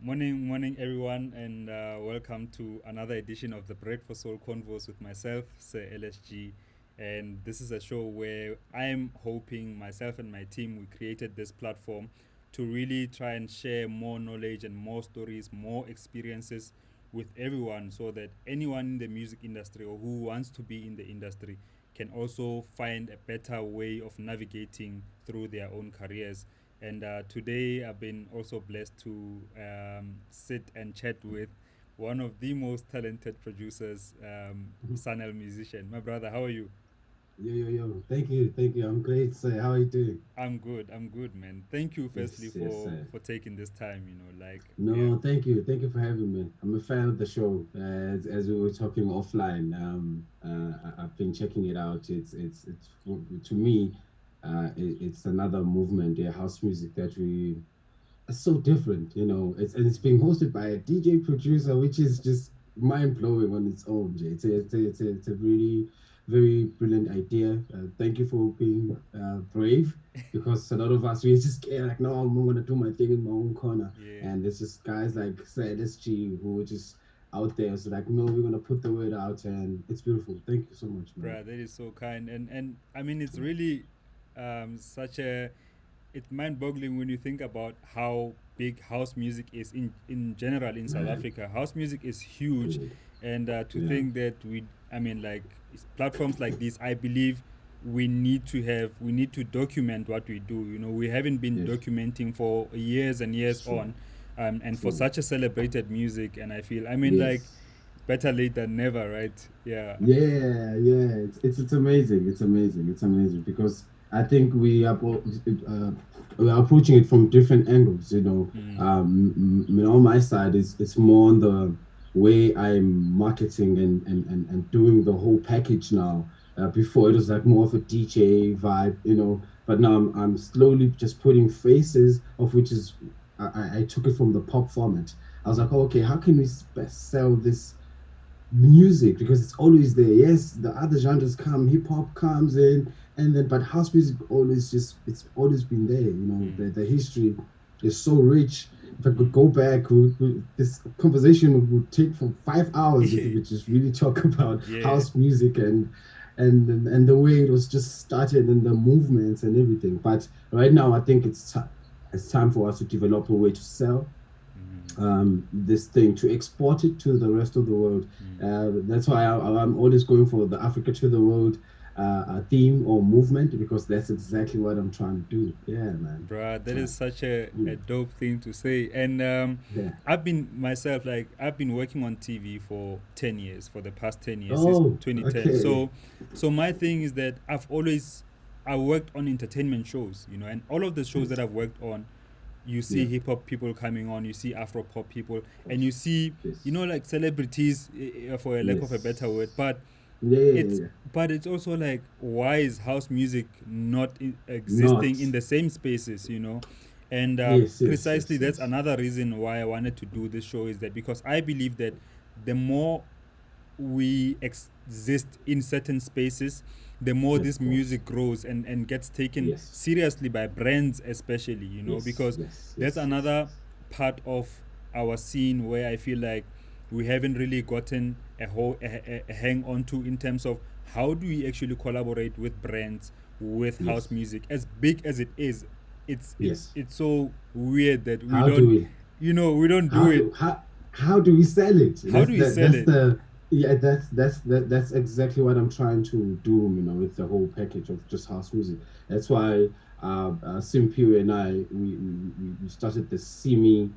Morning, everyone, and welcome to another edition of the Bread for Soul Convos with myself, Sir LSG. And this is a show where I am hoping myself and my team we created this platform to really try and share more knowledge and more stories, more experiences with everyone, so that anyone in the music industry or who wants to be in the industry can also find a better way of navigating through their own careers. And today I've been also blessed to sit and chat with one of the most talented producers, Sanel musician. My brother, how are you? Yo. Thank you. I'm great, sir. How are you doing? I'm good, man. Thank you, firstly, Yes, for sir. taking this time. Yeah, No, thank you for having me. I'm a fan of the show. As we were talking offline, I've been checking it out. It's to me, it's another movement, house music that we it's so different, it's being hosted by a DJ producer, which is just mind blowing on its own. Jay. It's a really very brilliant idea. Thank you for being brave, because a lot of us we just get like, no, I'm gonna do my thing in my own corner, yeah, and there's just guys like Sir LSG who are just out there. So like, no, we're gonna put the word out, and it's beautiful. Thank you so much, man. bruh, that is so kind. And I mean, it's really such a it's mind-boggling when you think about how big house music is in general in South Man, Africa. House music is huge, dude. and to Yeah. think that I mean, like platforms like this, I believe we need to document what we do. You know, we haven't been Yes. documenting for years and years True. on, and for True. such a celebrated music, and I feel, I mean, like Yes. better late than never, right? Yeah. Yeah. It's amazing. It's amazing. It's amazing because I think we are approaching it from different angles. Mm. On my side, it's more on the way I'm marketing and doing the whole package now. Before it was like more of a DJ vibe, but now I'm slowly just putting faces of which is I took it from the pop format. I was like, oh, okay, how can we best sell this music, because it's always there. Yes, the other genres come, hip hop comes in, and then but house music always just it's always been there. Mm. The history is so rich. If I could Mm. go back, this conversation would take for 5 hours if we could just really talk about Yeah. house music and the way it was just started and the movements and everything. But right now, I think it's time for us to develop a way to sell Mm. this thing, to export it to the rest of the world. Mm. That's why I'm always going for the Africa to the world theme or movement, because that's exactly what I'm trying to do. Yeah, man. Bruh, that Try. is such a Mm. dope thing to say. And Yeah. I've been myself, like, I've been working on TV for 10 years, for the past 10 years, since Oh, 2010. okay. So my thing is that I worked on entertainment shows, you know, and all of the shows that Yes. I've worked on, you see Yeah. hip hop people coming on, you see Afro pop people, and you Yes. see, you Yes. know, like celebrities, for a lack of a better word. Yes. Yeah. It's but it's also like, why is house music not existing in Not. the same spaces, you know? And precisely that's Yes. another reason why I wanted to do this show, is that because I believe that the more we exist in certain spaces, the more Of this course. music grows and gets taken Yes. seriously by brands, especially, you know, Yes. because Yes. that's Yes. Yes. another part of our scene where I feel like we haven't really gotten a hang on to, in terms of how do we actually collaborate with brands with house Yes. music, as big as it is. Yes. It's so weird that we How do don't, we? you know, we don't do how it. do how how do we sell it? How do we sell That's it? the yeah, that's exactly what I'm trying to do, with the whole package of just house music. That's why Simpiwe and I we started the Simi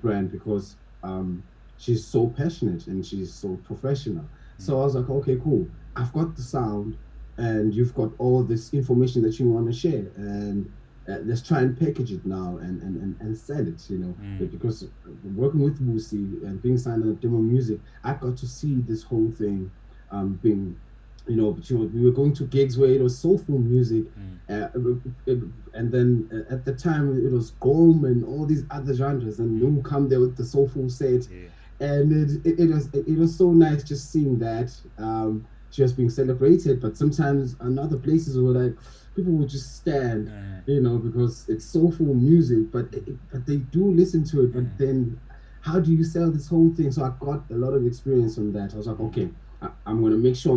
brand, because she's so passionate and she's so professional. So Mm. I was like, okay, cool, I've got the sound, and you've got all this information that you want to share, and let's try and package it now and sell it, Mm. because working with Lucy and being signed on demo music, I got to see this whole thing being, we were going to gigs where it was soulful music, Mm. uh, and then at the time it was Gom and all these other genres, and Mm. you come there with the soulful set, Yeah. and it was so nice just seeing that. just being celebrated. But sometimes in other places where like people will just stand, because it's soulful music, but they do listen to it. But then, how do you sell this whole thing? So I got a lot of experience on that. I was like, okay, I'm gonna make sure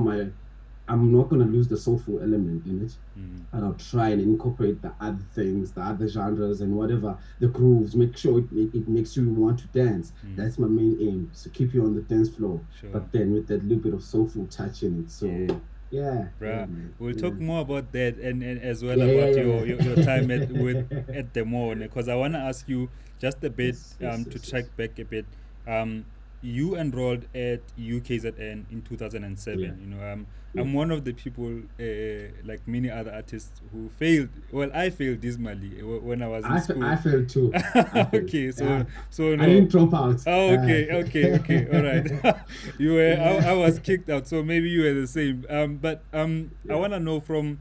I'm not gonna lose the soulful element in it, and I'll try and incorporate the other things, the other genres, and whatever the grooves. Make sure it makes you want to dance. That's my main aim, so keep you on the dance floor, Sure. but then with that little bit of soulful touch in it. So yeah, Bruh, man, we'll yeah, talk more about that, and as well yeah, yeah, about yeah, your time yeah. at the mall, because I want to ask you just a bit, Yes, yes, to yes, track yes. back a bit. You enrolled at UKZN in Yeah, 2007. yeah. I'm one of the people, like many other artists, who failed. Well, I failed dismally when I was in I school. failed too. I failed. Okay, so Yeah, so I no. didn't drop out. Oh, okay, all right. You were, I Yeah, was kicked out, so maybe you were the same. But I yeah. want to know from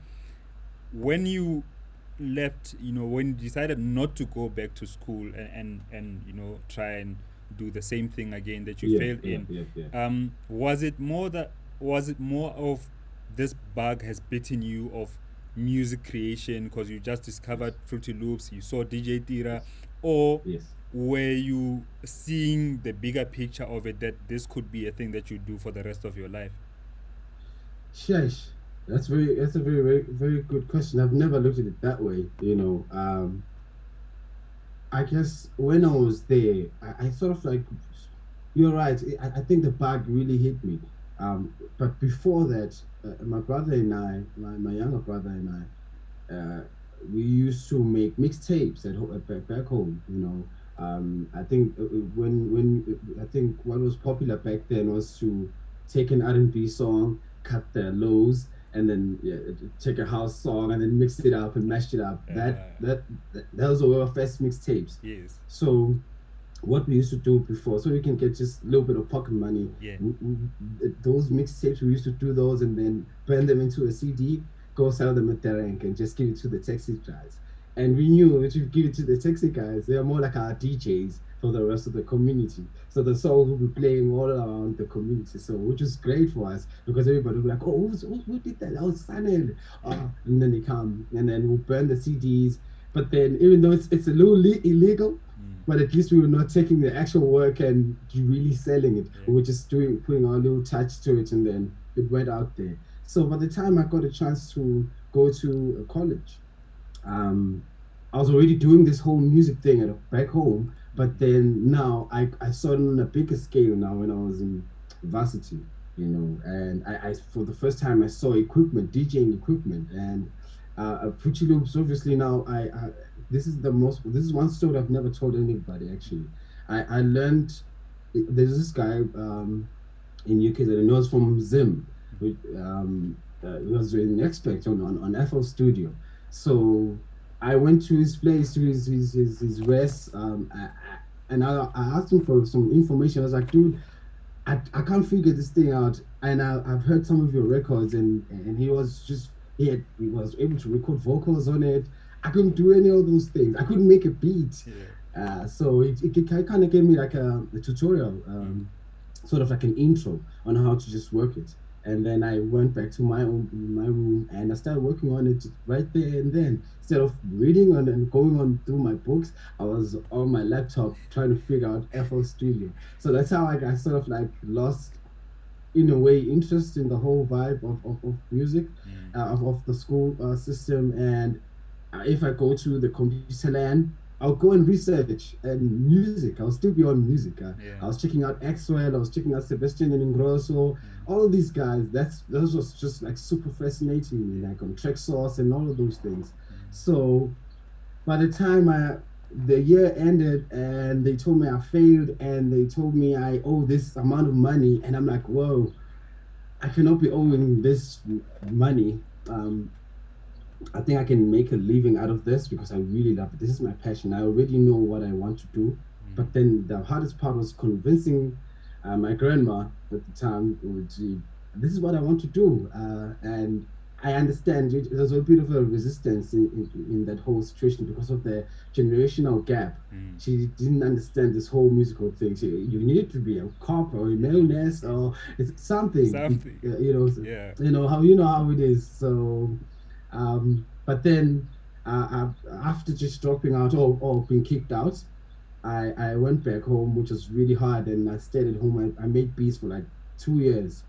when you left, when you decided not to go back to school, and try and do the same thing again that you Yeah, failed yeah, in. yeah, yeah. Was it more of this bug has bitten you of music creation because you just discovered Yes, Fruity Loops, you saw DJ Tira, or yes, were you seeing the bigger picture of it, that this could be a thing that you do for the rest of your life? yes. That's a very very good question. I've never looked at it that way. I guess when I was there, I sort of like, you're right. I think the bug really hit me. But before that, my brother and my younger brother and we used to make mixtapes back home. I think I think what was popular back then was to take an R&B song, cut the lows, and then take a house song and then mix it up and mash it up. Those were our first mixtapes. Yes. So what we used to do before, so we can get just a little bit of pocket money. Yeah. Those mixtapes, we used to do those and then burn them into a CD, go sell them at the rank, and just give it to the taxi guys. And we knew that if you give it to the taxi guys, they are more like our DJs for the rest of the community. So the songs will be playing all around the community. So which is great for us because everybody will be like, oh, who did that? That was Sanel. And then they come and then we'll burn the CDs. But then even though it's a little illegal, but at least we were not taking the actual work and really selling it. Yeah. We were just putting our little touch to it, and then it went out there. So by the time I got a chance to go to a college, um, I was already doing this whole music thing back home. But then now I saw it on a bigger scale now when I was in varsity, and I for the first time I saw equipment, DJing equipment, and Fruity Loops. Obviously now this is one story I've never told anybody actually. I learned there's this guy in UK that I know is from Zim. He was an expert on FL Studio. So I went to his place, to his rest, and I asked him for some information. I was like, dude, I can't figure this thing out. And I've heard some of your records, and he was able to record vocals on it. I couldn't do any of those things. I couldn't make a beat. Yeah. So it kind of gave me like a tutorial, sort of like an intro on how to just work it. And then I went back to my room and I started working on it right there and then. Instead of reading and going on through my books, I was on my laptop trying to figure out FL Studio. So that's how I sort of like lost, in a way, interest in the whole vibe of music, of the school system. And if I go to the computer land, I'll go and research and music. I'll still be on music. I Yeah. was checking out Axwell, I was checking out Sebastian and Ingrosso, all of these guys. Those was just like super fascinating me, like on Track Source and all of those things. So by the time the year ended and they told me I failed and they told me I owe this amount of money, and I'm like, whoa, I cannot be owing this money. I think I can make a living out of this because I really love it. This is my passion. I already know what I want to do. But then the hardest part was convincing my grandma at the time, this is what I want to do. And I understand there's a bit of a resistance in that whole situation because of the generational gap. Mm. She didn't understand this whole musical thing. You need to be a cop or a Yeah. millionaire or it's something, Something. Yeah. you know how it is. So, but then after just dropping out or being kicked out, I went back home, which was really hard, and I stayed at home. I made beats for like 2 years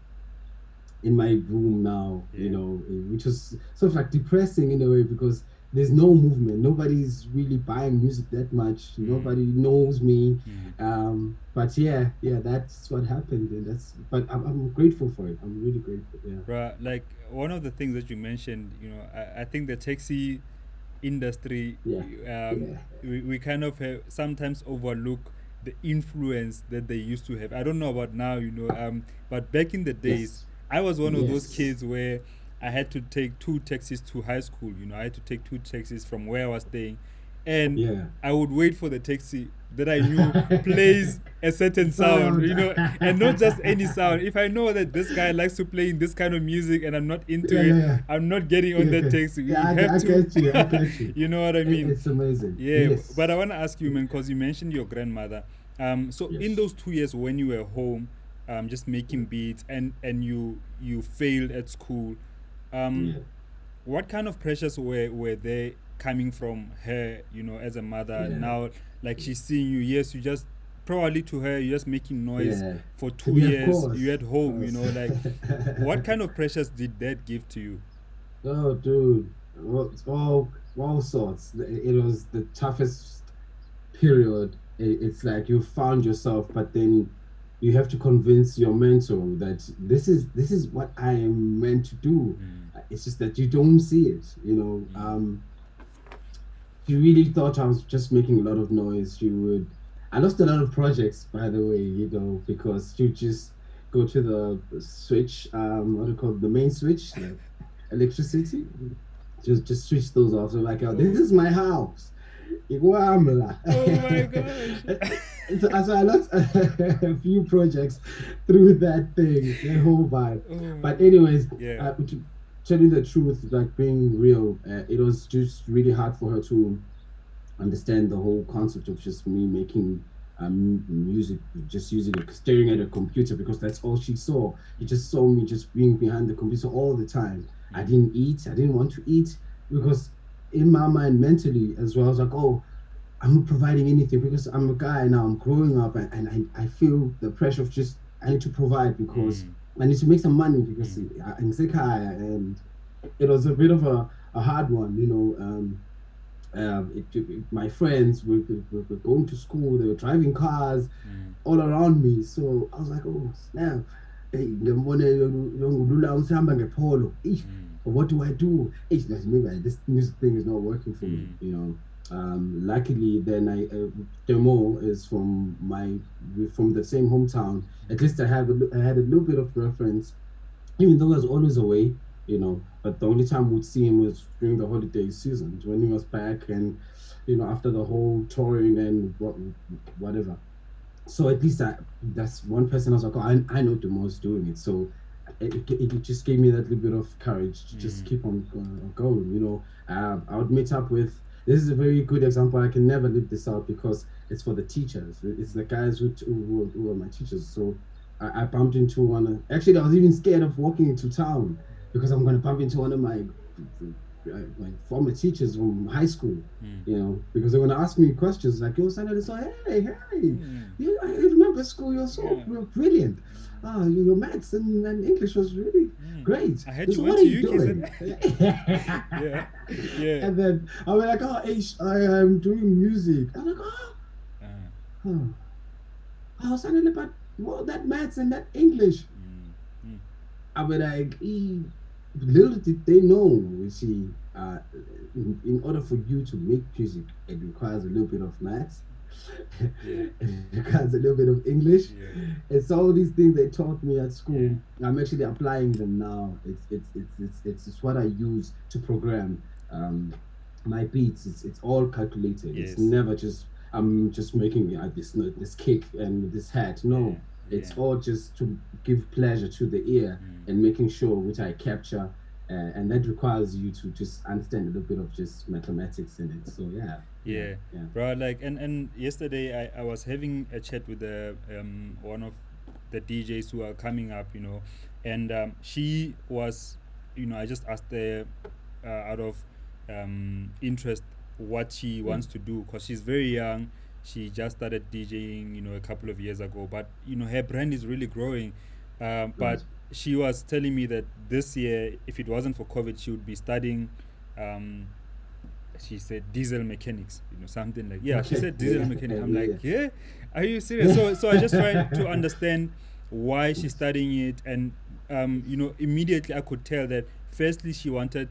in my room now, Yeah. which was sort of like depressing in a way because there's no movement. Nobody's really buying music that much. Mm. Nobody knows me. Mm. But yeah, that's what happened, and but I'm grateful for it. I'm really grateful. Yeah, Bruh, like one of the things that you mentioned, I think the taxi industry, yeah, yeah. we kind of have sometimes overlook the influence that they used to have. I don't know about now, but back in the days, Yes, I was one of those yes, kids where I had to take two taxis to high school. I had to take two taxis from where I was staying, and yeah. I would wait for the taxi that I knew plays a certain sound, Sound. and not just any sound. If I know that this guy likes to play in this kind of music and I'm not into Yeah, it, yeah, I'm not getting on yeah. that Okay. taxi. Yeah, You have I to, get you. I get you. you know what I mean? It's amazing. Yeah, Yes, but I want to ask you, man, because you mentioned your grandmother. So in yes, those 2 years when you were home, just making beats and you failed at school, um, yeah, what kind of pressures were there coming from her, as a mother? yeah, Now, like she's seeing you, yes, you just probably to her, you're just making noise yeah. for To two be, of years. You course, at of home, course. like what kind of pressures did that give to you? Oh, dude, well, it's all sorts. It was the toughest period. It's like you found yourself, but then you have to convince your mentor that this is what I am meant to do. Mm, It's just that you don't see it. mm, She really thought I was just making a lot of noise. I lost a lot of projects, by the way, because she would just go to the switch, what do you call it, the main switch, the electricity, just switch those off. So like, oh, this oh, is my house. Iguamla. oh my gosh. So I lost a few projects through that thing, that whole vibe. Oh, But anyways, yeah. to tell you the truth, like being real, it was just really hard for her to understand the whole concept of just me making music, just using it, staring at a computer because that's all she saw. She just saw me just being behind the computer all the time. I Mm, didn't eat. I didn't want to eat because in my mind, mentally as well, I was like, oh, I'm not providing anything because I'm a guy now. I'm growing up, and I feel the pressure of just I need to provide because mm, I need to make some money because mm, I'm sick, and it was a bit of a hard one, my friends were going to school, they were driving cars mm, all around me. So I was like, oh, snap. Hey, mm, what do I do? Maybe this music thing is not working for me, mm, luckily, then Demo is from the same hometown. At least I had a little bit of reference even though he was always away, but the only time we'd see him was during the holiday season when he was back and, after the whole touring and whatever. So at least that's one person I was like, oh, I know Demo's doing it. So it just gave me that little bit of courage to just mm, keep on going. I would meet up with. This is a very good example. I can never leave this out because it's for the teachers. It's the guys who are my teachers. So I bumped into one. Actually, I was even scared of walking into town because I'm going to bump into one of my former teachers from high school. mm, Because they're going to ask me questions like, "Yo, Senator, so hey, mm, I remember school. yeah. You're brilliant. Your maths and English was really Mm. great. I heard you So went what are to you UK, doing?" said. Yeah, yeah. And then I was like, "Oh, I am doing music." I'm like, "Oh, Uh, oh, Senator, but well, that maths and that English." mm, mm, I mean, like, little did they know, you see, in order for you to make music, it requires a little bit of maths, yeah, it requires a little bit of English. yeah, It's all these things they taught me at yeah, school. I'm actually applying them now. It's what I use to program my beats. It's all calculated. It's yes, never just I'm just making this kick and this hat. yeah, No, yeah. it's all just to give pleasure to the ear Mm, and making sure which I capture. and that requires you to just understand a little bit of just mathematics in it. So yeah, yeah, Yeah, yeah, bro. Like, and yesterday I was having a chat with one of the DJs who are coming up, and she was, I just asked her out of interest what she yeah. wants to do because she's very young. She just started DJing, a couple of years ago, but her brand is really growing. But Right. she was telling me that this year, if it wasn't for COVID, she would be studying. Um, she said diesel mechanics, something like, yeah, she Okay. said diesel Yeah. mechanics. I'm like, Yeah. yeah, are you serious? So I just tried to understand why she's Yes. studying it, and immediately I could tell that firstly she wanted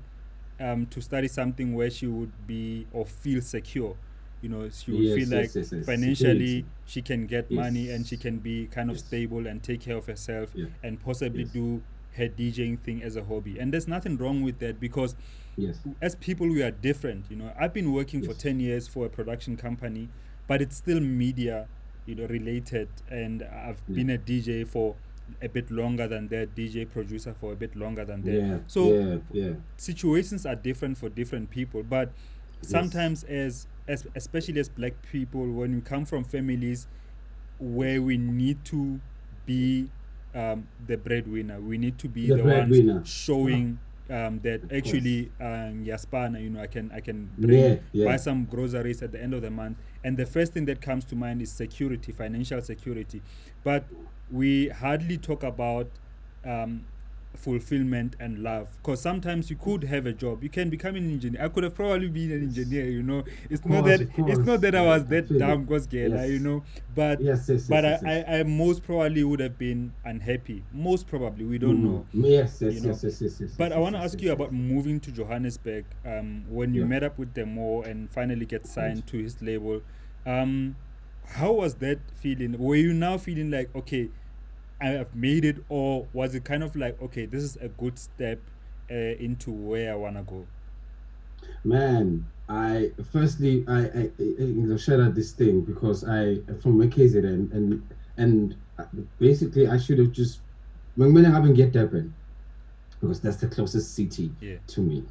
to study something where she would be or feel secure. She would feel Yes. like Yes. Yes. Yes. financially Security. she can get money and she Yes. can be kind of Yes. stable and take care of herself Yeah. and possibly Yes. do her DJing thing as a hobby. And there's nothing wrong with that because Yes. as people we are different. I've been working for Yes. 10 years for a production company, but it's still media related, and I've Yeah. been a DJ for a bit longer than that, DJ producer for a bit longer than that. Yeah. So Yeah. Yeah. situations are different for different people, but Yes. sometimes as especially as black people, when we come from families where we need to be the breadwinner. We need to be The the ones breadwinner. Ah, showing that of course. actually Yaspana, I can bring Yeah. buy Yeah. some groceries at the end of the month. And the first thing that comes to mind is security, financial security. But we hardly talk about um, fulfillment and love, because sometimes you could have a job, you can become an engineer. I could have probably been an Yes. engineer. Of It's not course. that Of it's not course. that I was I that feel it. dumb, because Yes. but Yes. Yes. but Yes. I, Yes. Yes. I, I most probably would have been unhappy. Most probably, we don't know, Yes. you Yes. know. Yes. Yes. Yes. Yes. But Yes. I want Yes. to Yes. ask Yes. you Yes. about moving to Johannesburg. When you Yeah. met up with Demo and finally get Right. signed to his label, um, how was that feeling? Were you now feeling like, okay, I have made it, or was it kind of like, okay, this is a good step into where I wanna go? Man, I firstly I share out this thing because I from my KZN and basically I should have just when I haven't get Durban because that's the closest city Yeah. to me,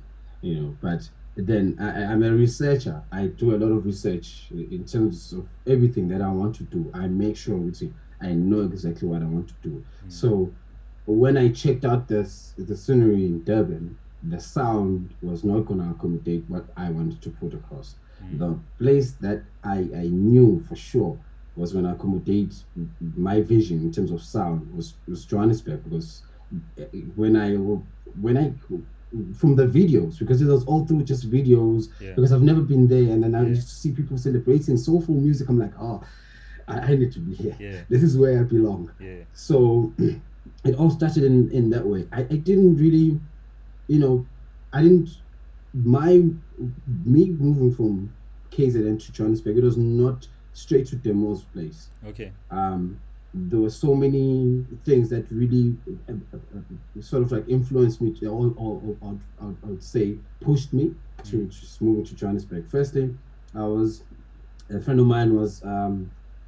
But then I'm a researcher. I do a lot of research in terms of everything that I want to do. I make sure I know exactly what I want to do. Mm. So when I checked out the scenery in Durban, the sound was not going to accommodate what I wanted to put across. Mm. The place that I knew for sure was going to accommodate my vision in terms of sound was Johannesburg because when I from the videos because it was all through just videos Yeah. because I've never been there and then I Yeah. used to see people celebrating soulful music. I'm like, oh, I need to be here. Yeah. This is where I belong. Yeah. So it all started in that way. I didn't really, you know, I didn't my me moving from KZN to Johannesburg. It was not straight to Demo's place. Okay. There were so many things that really sort of like influenced me, I would say pushed me Mm. to just moving to Johannesburg. Firstly, I was a friend of mine was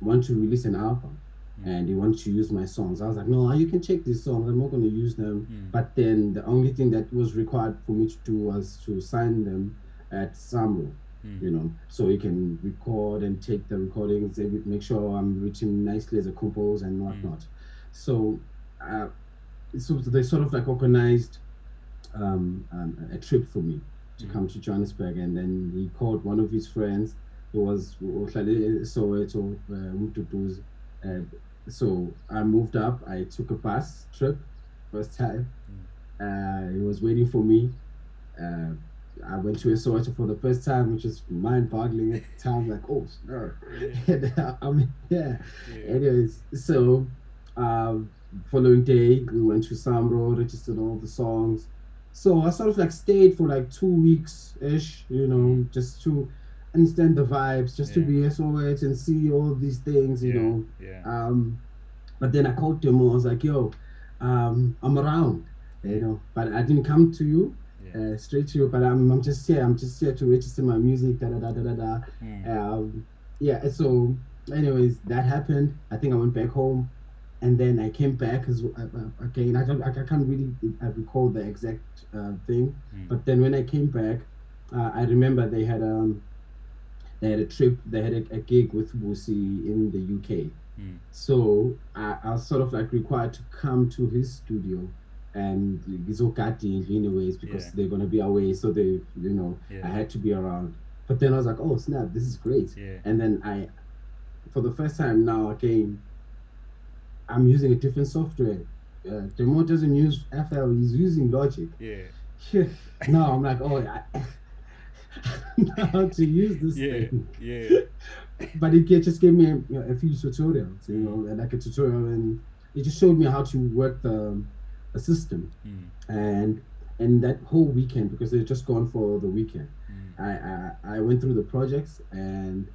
want to release an album Mm. and he wanted to use my songs. I was like, no, you can check these songs. I'm not going to use them. Mm. But then the only thing that was required for me to do was to sign them at Samro, Mm. so you can record and take the recordings, make sure I'm written nicely as a compose and whatnot. So, uh, so they sort of like organized a trip for me to Mm. come to Johannesburg, and then he called one of his friends who was Soweto, Mtutuzi. Uh, so I moved up. I took a bus trip first time. He was waiting for me. Uh, I went to Soweto for the first time, which is mind-boggling at the time. Like, oh, sure. And, yeah. Yeah. Anyways, so um, following day we went to Samro, registered all the songs. So I sort of like stayed for like 2 weeks ish, just to understand the vibes, just to Yeah. be SOH and see all these things, Yeah. Yeah. But then I called them. I was like, "Yo, I'm around, Yeah. but I didn't come to you, Yeah. straight to you. But I'm just here. I'm just here to register my music. Da da da da da da." Mm. Yeah. So, anyways, that happened. I think I went back home. and then I came back as again. I can't really recall the exact thing, Mm. but then when I came back, I remember they had a trip, they had a gig with Busi in the UK. Mm. So I was sort of like required to come to his studio and Gizokati in ways Yeah. because they're gonna be away. So Yeah. I had to be around. But then I was like, oh snap, this is great. Yeah. And then for the first time now again, I'm using a different software. Demo doesn't use FL, he's using Logic. Yeah. Now I'm like, oh, I know how to use this Yeah. thing. Yeah. But it just gave me a few tutorials, Mm. and like a tutorial, and it just showed me how to work the system. Mm. And that whole weekend, because they're just gone for the weekend, Mm. I went through the projects, and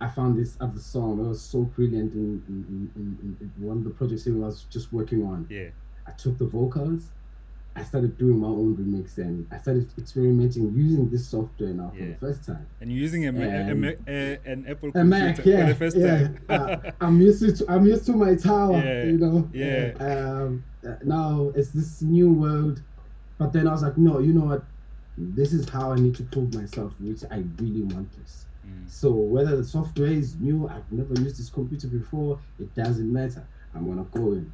I found this other song that was so brilliant in one of the projects I was just working on. Yeah. I took the vocals, I started doing my own remix, and I started experimenting using this software now for the Yeah. first time. And you're using And an Apple a Mac, computer for the yeah, first yeah. time. I'm used to my tower, Yeah. Yeah. now it's this new world. But then I was like, no, you know what? This is how I need to prove myself, which I really want this. Mm. So whether the software is new, I've never used this computer before, it doesn't matter. I'm gonna go in,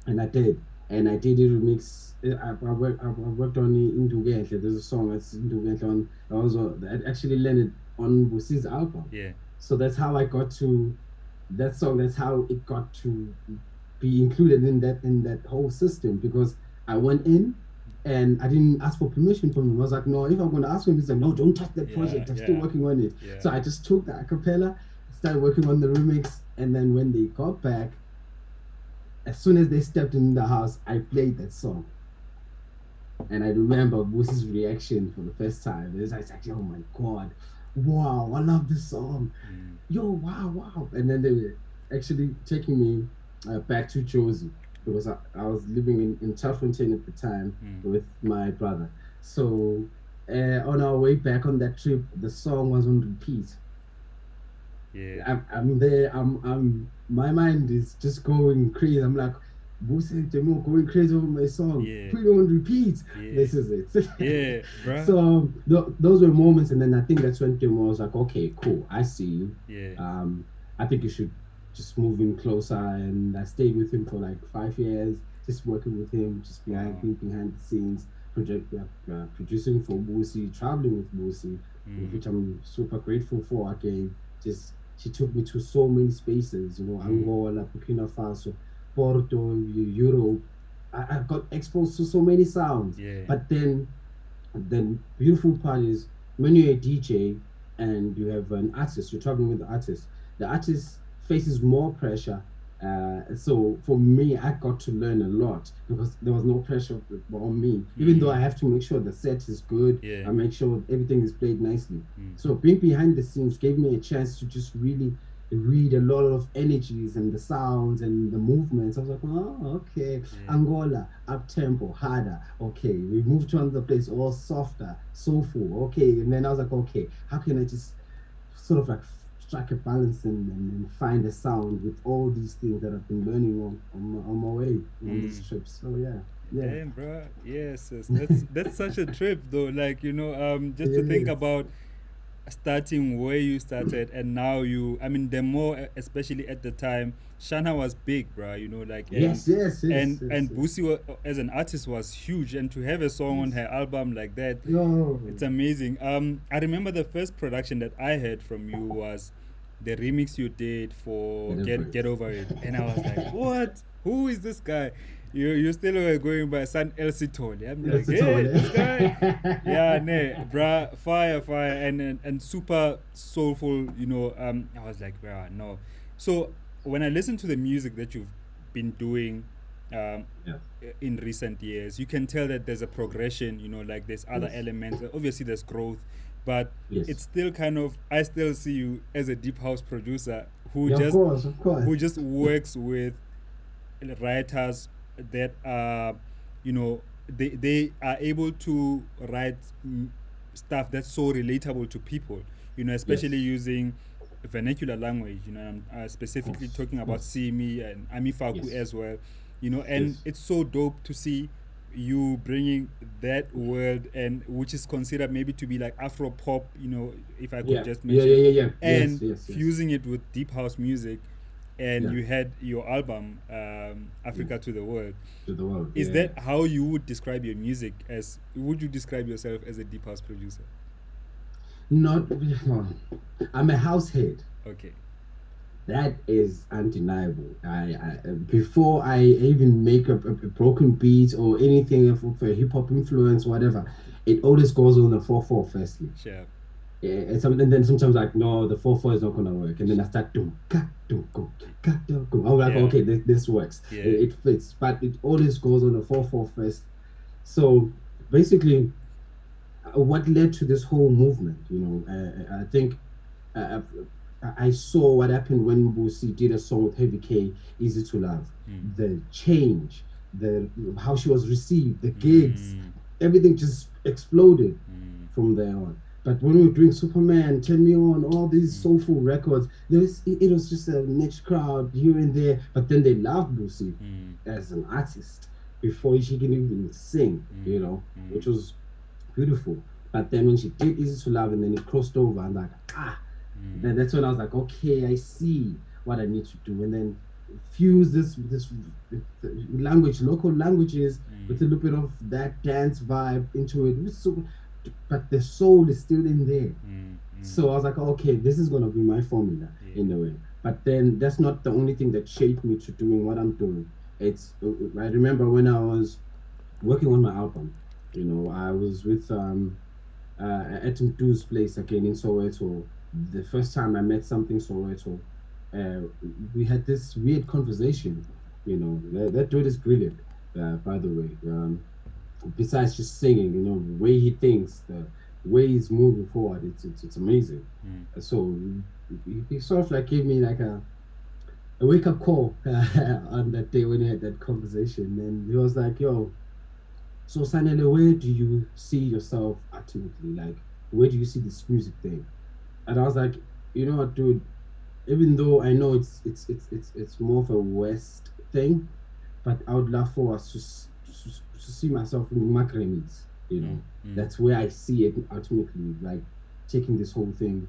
and I did. And I did a remix. I worked on Indugentle. There's a song that's Indugentle on. I actually landed on Busi's album. Yeah. So that's how I got to that song. That's how it got to be included in that whole system, because I went in and I didn't ask for permission from him. I was like, no, if I'm going to ask him, he's like, no, don't touch that Yeah. project. I'm still Yeah. working on it. Yeah. So I just took the acapella, started working on the remix, and then when they got back, as soon as they stepped in the house, I played that song. And I remember Boos's reaction for the first time. It was like, oh my God, wow, I love this song. Mm. Yo, wow, wow. And then they were actually taking me back to Josie, because I was living in Chafontaine at the time Mm. with my brother. So on our way back on that trip, the song was on repeat. Yeah. I'm there. My mind is just going crazy. I'm like, Boosie Demo going crazy over my song. Yeah. Put it on repeat. Yeah. This is it. Yeah, bruh. So those were moments, and then I think that's when Demo was like, okay, cool, I see you. Yeah. I think you should just move in closer. And I stayed with him for like 5 years, just working with him, just Wow. behind the scenes, producing for Boosie, traveling with Boosie, Mm. which I'm super grateful for. Again, just she took me to so many spaces, Angola, Burkina Faso, Porto, Europe. I got exposed to so many sounds. Yeah. But then beautiful part is when you're a DJ and you have an artist, you're traveling with the artist faces more pressure. So for me, I got to learn a lot because there was no pressure on me. Even though I have to make sure the set is good, Yeah. I make sure everything is played nicely. Mm. So being behind the scenes gave me a chance to just really read a lot of energies and the sounds and the movements. I was like, oh, okay, Yeah. Angola, up tempo, harder. Okay, we moved to another place, all softer, soulful. Okay, and then I was like, okay, how can I just sort of like strike a balance and find a sound with all these things that I've been learning on my way on Mm. this trip. So yeah, yeah, Damn, bro. Yes, yes. That's such a trip, though. Like, just to it think is. about starting where you started and now I mean, the more, especially at the time, Shana was big, bro. Like, Yes, yes, yes, and yes, yes. Boosie as an artist was huge, and to have a song on Yes. her album like that, Yo. it's amazing. I remember the first production that I heard from you was the remix you did for Get over Get it. Over It, and I was like, what? Who is this guy? You still were going by Sir LSG. I'm like, That's the tone. hey, this guy. Yeah, Eh? nah, bruh, fire, and super soulful. I was like, bruh, no. So when I listen to the music that you've been doing, um, Yes, in recent years, you can tell that there's a progression. Like there's other yes, elements. Obviously, there's growth, but it's yes. still kind of. I still see you as a deep house producer who Yeah, just of course. works with writers that are, they are able to write stuff that's so relatable to people. Especially Yes, using vernacular language. You know, I'm specifically talking about Of Simi and Amifaku yes, as well. You know, and yes, it's so dope to see you bringing that word, and which is considered maybe to be like Afro pop. You know, if I could yeah, just yeah, yeah, mention, yeah, yeah, yes, and yes, yes, fusing it with deep house music, and yeah, you had your album mm. Africa to the World. To the world, Is yeah. that how you would describe your music? As would you describe yourself as a deep house producer? Not, I'm a house head. Okay. That is undeniable. Before I even make a broken beat or anything for hip hop influence, whatever, it always goes on the 4/4 firstly. Sure. Yeah, and then sometimes like no, the 4/4 is not gonna work, and then I start doom ka doom go ka doom go. I'm like, Yeah. okay, this works. Yeah. It fits, but it always goes on the 4/4 first. So basically, what led to this whole movement, I think uh, I saw what happened when Busi did a song with Heavy K, Easy to Love. Mm. The change, the how she was received, the gigs, Mm. everything just exploded Mm. from there on. But when we were doing Superman, Turn Me On, all these Mm. soulful records, it was just a niche crowd here and there. But then they loved Busi Mm. as an artist before she can even sing, Mm. which Mm. was beautiful. But then when she did Easy to Love and then it crossed over, I'm like, Mm. then that's when I was like, okay, I see what I need to do, and then fuse this language, local languages, with Mm. a little bit of that dance vibe into it. So, but the soul is still in there. Mm. Mm. So I was like, okay, this is gonna be my formula Yeah. in a way. But then that's not the only thing that shaped me to doing what I'm doing. It's I remember when I was working on my album. I was with at Ep72's place again in Soweto. The first time I met something Soweto, uh, we had this weird conversation. That dude is brilliant, by the way. Besides just singing, the way he thinks, the way he's moving forward, it's amazing. Mm. So he sort of like gave me like a wake up call on that day when we had that conversation, and he was like, "Yo, so Sanele, where do you see yourself ultimately? Like, where do you see this music thing?" And I was like, you know what, dude? Even though I know it's more of a West thing, but I would love for us to see myself in Macremies. Mm. Mm. That's where I see it ultimately, like taking this whole thing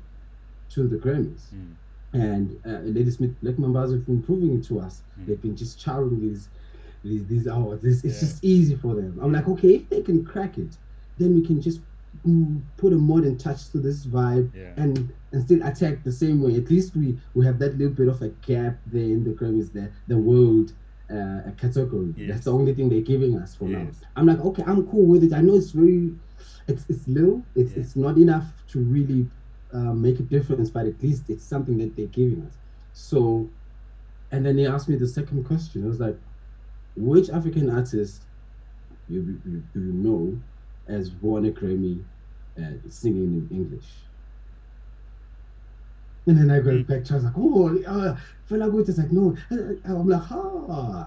to the Grammys. Mm. And Lady Smith, Black Mambas have been proving it to us. Mm. They've been just charting these hours. It's Yeah. just easy for them. I'm Yeah. like, okay, if they can crack it, then we can just put a modern touch to this vibe Yeah. and still attack the same way. At least we have that little bit of a gap there in the Grammys, the world category. That's Yes. the only thing they're giving us for now. Yes. I'm like, okay, I'm cool with it. I know it's little. It's Yeah. it's not enough to really make a difference, but at least it's something that they're giving us. So, and then they asked me the second question. I was like, which African artist do you know as won a Grammy singing in English? And then I got Mm. back to, I was like, oh, Fela Kuti is like, no. I'm like, I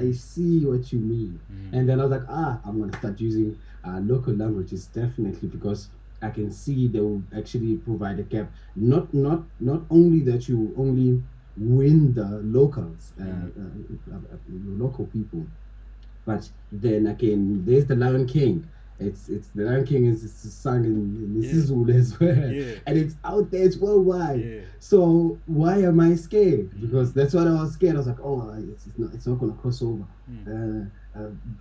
Mm. see what you mean. Mm. And then I was like, I'm going to start using local languages definitely because I can see they will actually provide a gap. Not only that you only win the locals, Mm. local people, but then again, there's the Lion King. It's the Lion King is sung in Yeah. Sizulu as well, Yeah. and it's out there. It's worldwide. Yeah. So why am I scared? Because Mm. that's what I was scared. I was like, oh, it's not gonna cross over. Mm.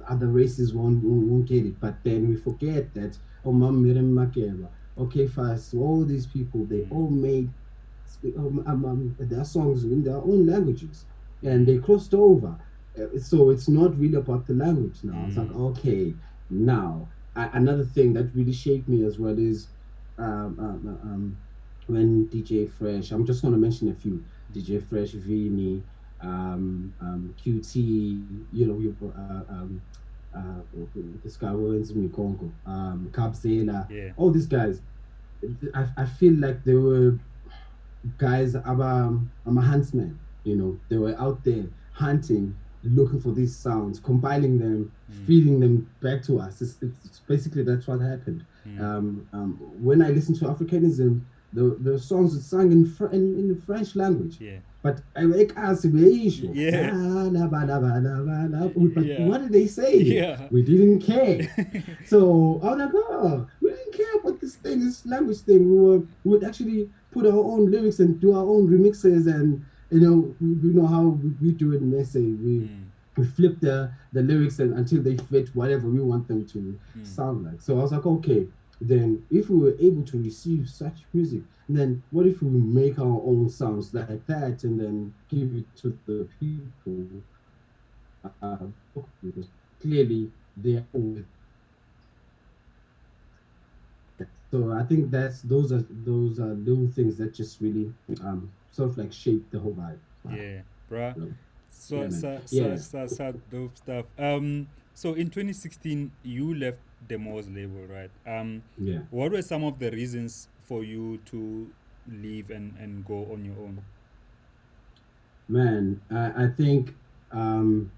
Other races won't get it. But then we forget that oh, Mam Miriam Makeba, okay, fast. So all these people they Mm. all made their songs in their own languages, and Mm. they crossed over. So it's not really about the language now. It's like Mm. okay, now another thing that really shaped me as well is um, um, um, um, when DJ Fresh. I'm just gonna mention a few. DJ Fresh, Vini, QT. This guy Owens Mikongo, Kabzela, Yeah. all these guys. I feel like they were guys I'm a huntsman. They were out there hunting, looking for these sounds, compiling them, Mm. feeding them back to us. It's basically that's what happened. Mm. When I listen to Africanism, the songs are sung in in the French language. Yeah. But I make us issue. Yeah. But Yeah. what are they saying? Yeah. We didn't care. So I was like, oh, we didn't care about this thing, this language thing. We would actually put our own lyrics and do our own remixes, and we know how we do it in essay. Mm. We flip the lyrics until they fit whatever we want them to Mm. sound like. So I was like, okay, then if we were able to receive such music, then what if we make our own sounds like that and then give it to the people because clearly they are with. So I think those are little things that just really sort of like shape the whole vibe. Yeah, bruh. You know? Yeah, So, man. so, so, Yeah, so, so dope stuff. So in 2016, you left the Mo's label, right? yeah. What were some of the reasons for you to leave and go on your own? Man, I think um,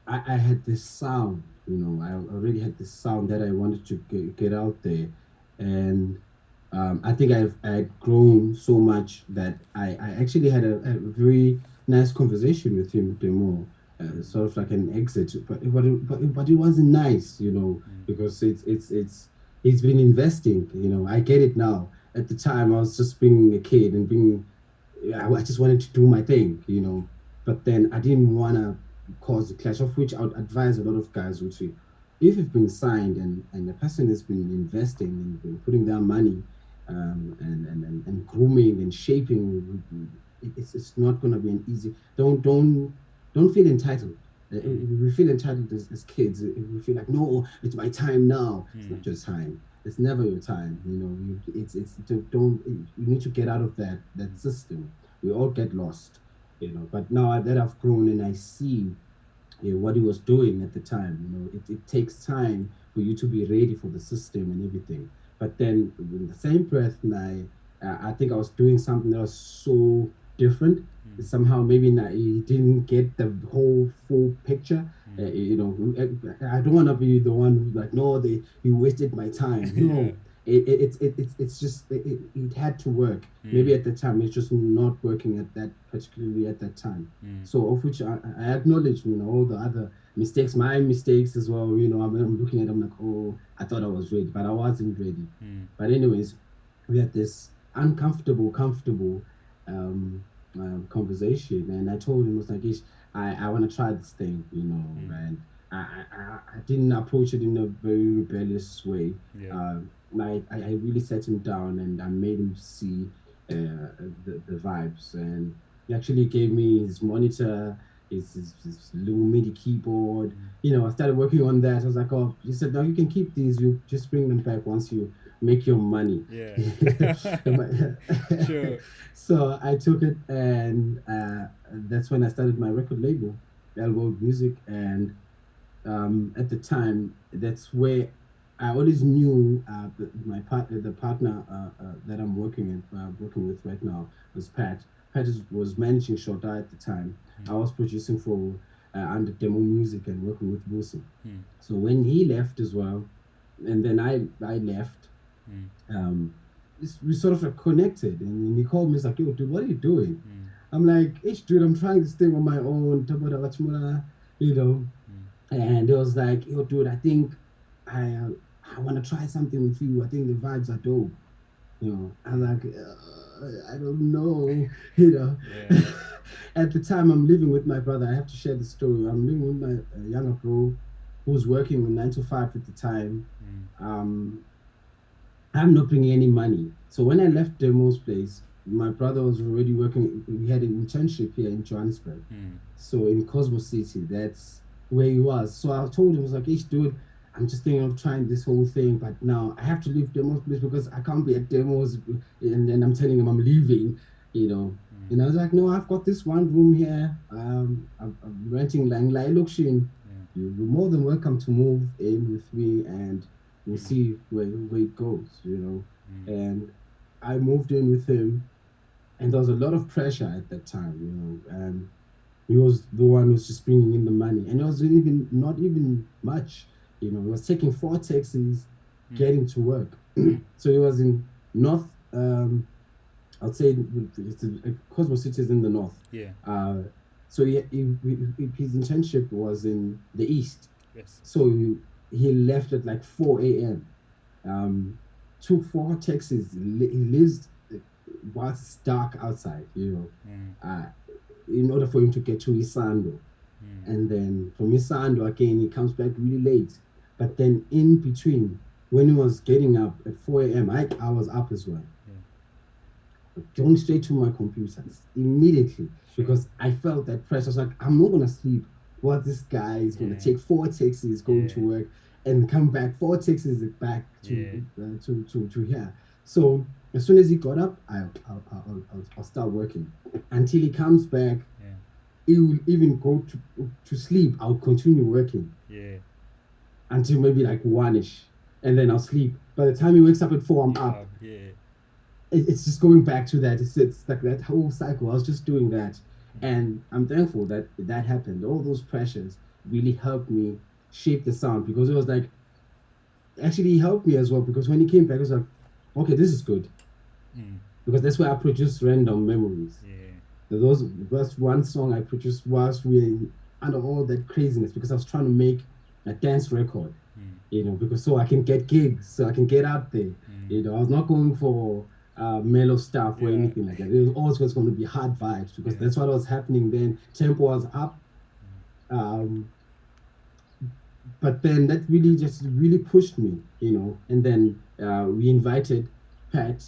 I had this sound, I already had this sound that I wanted to get out there. And I think I had grown so much that I actually had a very nice conversation with him, Demo, sort of like an exit, but it wasn't nice, Mm. because he's been investing, I get it now. At the time, I was just being a kid and I just wanted to do my thing, but then I didn't want to cause a clash, of which I would advise a lot of guys would say, if you've been signed and the person has been investing and been putting their money and grooming and shaping, it's not going to be an easy. Don't feel entitled. Mm. We feel entitled as kids. We feel like, no, it's my time now. It's Mm. not your time. It's never your time. It's don't you need to get out of that system. We all get lost, But now that I've grown and I see what he was doing at the time. It takes time for you to be ready for the system and everything. But then, in the same breath, I think I was doing something that was so different. Mm. Somehow, maybe he didn't get the whole full picture. Mm. I don't want to be the one who's like, no, he wasted my time. Yeah. No, it's just it had to work. Maybe Mm. at the time it's just not working at that particularly at that time. Mm. So of which I acknowledge, all the other mistakes, my mistakes as well. I'm looking at them like, oh, I thought I was ready, but I wasn't ready. Mm. But anyways, we had this uncomfortable, comfortable conversation, and I told him, I was like, Ish, I want to try this thing, Mm. and I didn't approach it in a very rebellious way. Yeah. I really sat him down and I made him see the vibes, and he actually gave me his monitor, his little MIDI keyboard. Mm. I started working on that. I was like, oh, he said, no, you can keep these. You just bring them back once you make your money. Yeah. Sure. So I took it, and that's when I started my record label, Elbow Music, and at the time, that's where I always knew the partner that I'm working with right now was Pat. Pat was managing Shota at the time. I Mm. was producing for under Demo Music and working with Wilson. Mm. So when he left as well, and then I left, Mm. um, we sort of like connected, and he called me. He's like, "Yo, dude, what are you doing?" Mm. I'm like, "Ish, dude, I'm trying this thing on my own." You know, Mm. and it was like, "Yo, dude, I think I uh, I want to try something with you. I think the vibes are dope." I'm like, I don't know. You know, Yeah. at the time I'm living with my brother. I have to share the story. I'm living with my younger bro, who was working 9 to 5 at the time. Mm. Um, I'm not bringing any money. So when I left Demo's place, my brother was already working. We had an internship here in Johannesburg. Mm. So in Cosmo City, that's where he was. So I told him, I was like, "Ish, dude, I'm just thinking of trying this whole thing, but now I have to leave Demo's place because I can't be at Demo's." And then I'm telling him I'm leaving, you know. Mm. And I was like, "No, I've got this one room here. I'm renting Langlai Luxin. Yeah. You're more than welcome to move in with me, and we'll Mm. see where it goes." Mm. And I moved in with him, and there was a lot of pressure at that time. And he was the one who's just bringing in the money, and it was even not even much. He was taking 4 taxis Mm. getting to work. Mm. So he was in North. I'd say it's Cosmo City is in the north. Yeah. Uh, so his internship was in the east. Yes. So he left at like 4 a.m. Took 4 taxis. He lives while it's dark outside, Mm. in order for him to get to Isando. Mm. And then from Isando again, he comes back really late. But then in between, when he was getting up at 4 a.m., I was up as well, Yeah. going straight to my computer immediately Sure. because I felt that pressure. I was like, I'm not gonna sleep. What this guy is gonna Yeah. take 4 taxis going Yeah. to work and come back 4 taxis back Yeah. to here. So as soon as he got up, I'll start working until he comes back. Yeah. He will even go to sleep. I'll continue working Yeah. until maybe like 1ish, and then I'll sleep. By the time he wakes up at 4, I'm You up. up. Yeah. It's just going back to that. It's like that whole cycle. I was just doing that, and I'm thankful that that happened. All those pressures really helped me shape the sound because it was like actually he helped me as well because when he came back, it was like, okay, this is good Mm. because that's where I produced random memories. Yeah. Those was one song I produced whilst we under all that craziness because I was trying to make a dance record, Mm. because so I can get gigs, so I can get out there. Mm. I was not going for mellow stuff or Yeah. anything like that. It was always going to be hard vibes because Yeah. that's what was happening then. Tempo was up, um, but then that really just really pushed me, And then we invited Pat,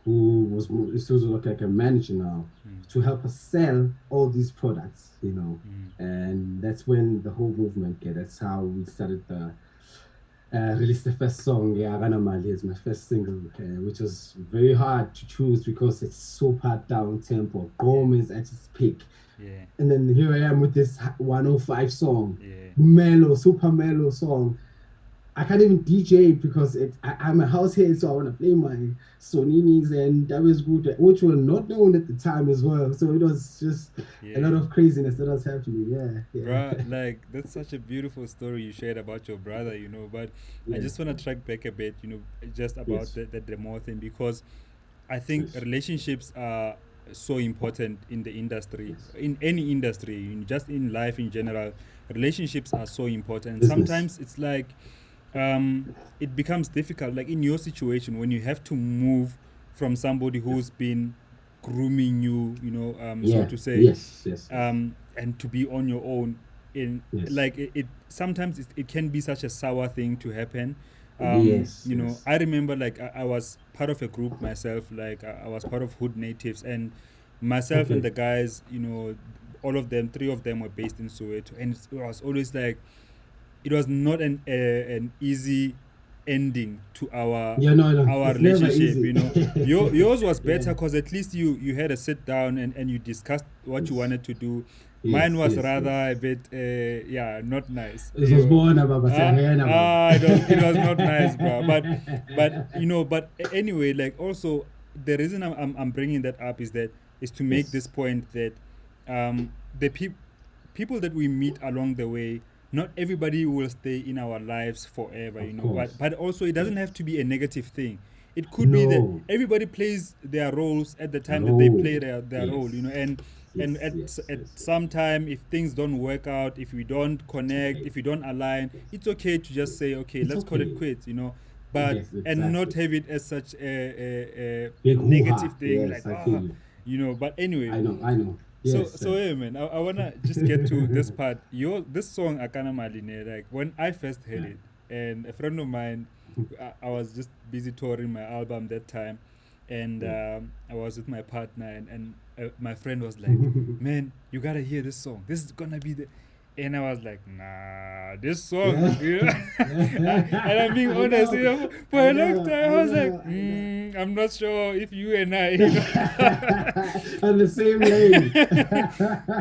who is also like a manager now, Mm. to help us sell all these products, Mm. And that's when the whole movement came. That's how we started the released the first song, yeah, Rana Mali is my first single, which was very hard to choose because it's super down tempo. Yeah. Gomez at its peak. Yeah. And then here I am with this 105 song, Yeah. mellow, super mellow song. I can't even DJ because I'm a house head, so I want to play my Soninis and that was good, which were not known at the time as well. So it was just a lot Yeah. of craziness that was happening. Yeah, Bruh, yeah. like that's such a beautiful story you shared about your brother, but I Yeah, just want to track back a bit, just about yes, the demo thing because I think yes, relationships are so important in the industry, yes. in any industry, just in life in general. Relationships are so important. Business. Sometimes it's like it becomes difficult, like in your situation, when you have to move from somebody Yeah, who's been grooming you, so yeah, to say, yes, yes, yes, and to be on your own. In yes, like it sometimes it can be such a sour thing to happen. yes, yes. I remember like I was part of a group myself, like I was part of Hood Natives, and myself and Okay. the guys, all of them, three of them were based in Soweto, and it was always like it was not an easy ending to Yeah, no, no, our it's never relationship. easy. Yours was better Yeah. because at least you had a sit down and you discussed what you Yes, wanted to do. Mine yes, was yes, rather a yes. bit yeah, not nice. This was born Baba Serena, Baba. It was not nice, bro. But anyway, like also the reason I'm bringing that up is to make this Yes, point that the people that we meet along the way, not everybody will stay in our lives forever, of but course. also it doesn't have Yes. to be a negative thing. It could be that No, everybody plays their roles at the the time that they play role. their role, Yes, and yes, yes, at yes, yes. some time, if things don't work out, if we don't It's connect, okay. if we don't align, it's okay to just say, okay, It's let's call it okay. quits, but Yes, and not exactly. have it as such a Big hoo negative ha. thing, like Yes, I feel you. but anyway. I know, I know. So, Yes, so sir. hey man, I wanna just get to this part. This song Akana Maline, like when I first heard Yeah. it, and a friend of mine, I was just busy touring my album that time, and Yeah. I was with my partner, and my friend was like, "Man, you gotta hear this song. This is gonna be the," and I was like, "Nah, this song," Yeah. and I'm being I honest, know. for I a long know. time, I I was like, know. I know. I'm not sure if you and I, On the same lane.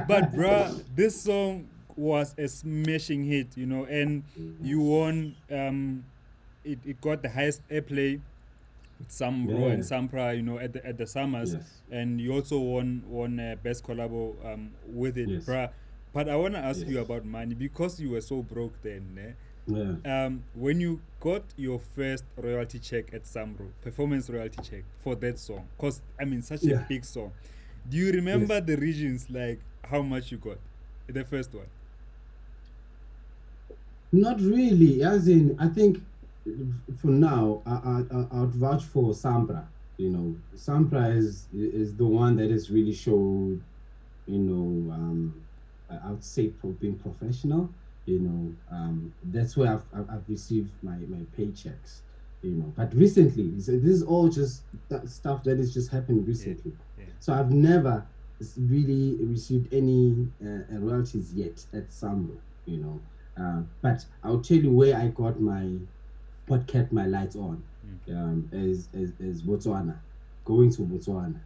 But bruh, this song was a smashing hit, and you Yes. won. It got the highest airplay with Sambro and Yeah. Sampra, at the summers, Yes. and you also won best collabo with it, Yes. bruh. But I wanna ask you Yes. about money because you were so broke then. Eh? Yeah. When you got your first royalty check at Samro, performance royalty check for that song, cause I mean such a Yeah. big song. Do you remember Yes. the regions, like how much you got? The first one. Not really. As in, I think for now, I'd vouch for Sampra. Sampra is the one that has really showed, I would say being professional. That's where I've received my paychecks. But recently, so this is all just that stuff that has just happened Yeah, recently. yeah. So I've never really received any royalties yet at Samro. But I'll tell you where I got what kept my lights on. Is Botswana, going to Botswana.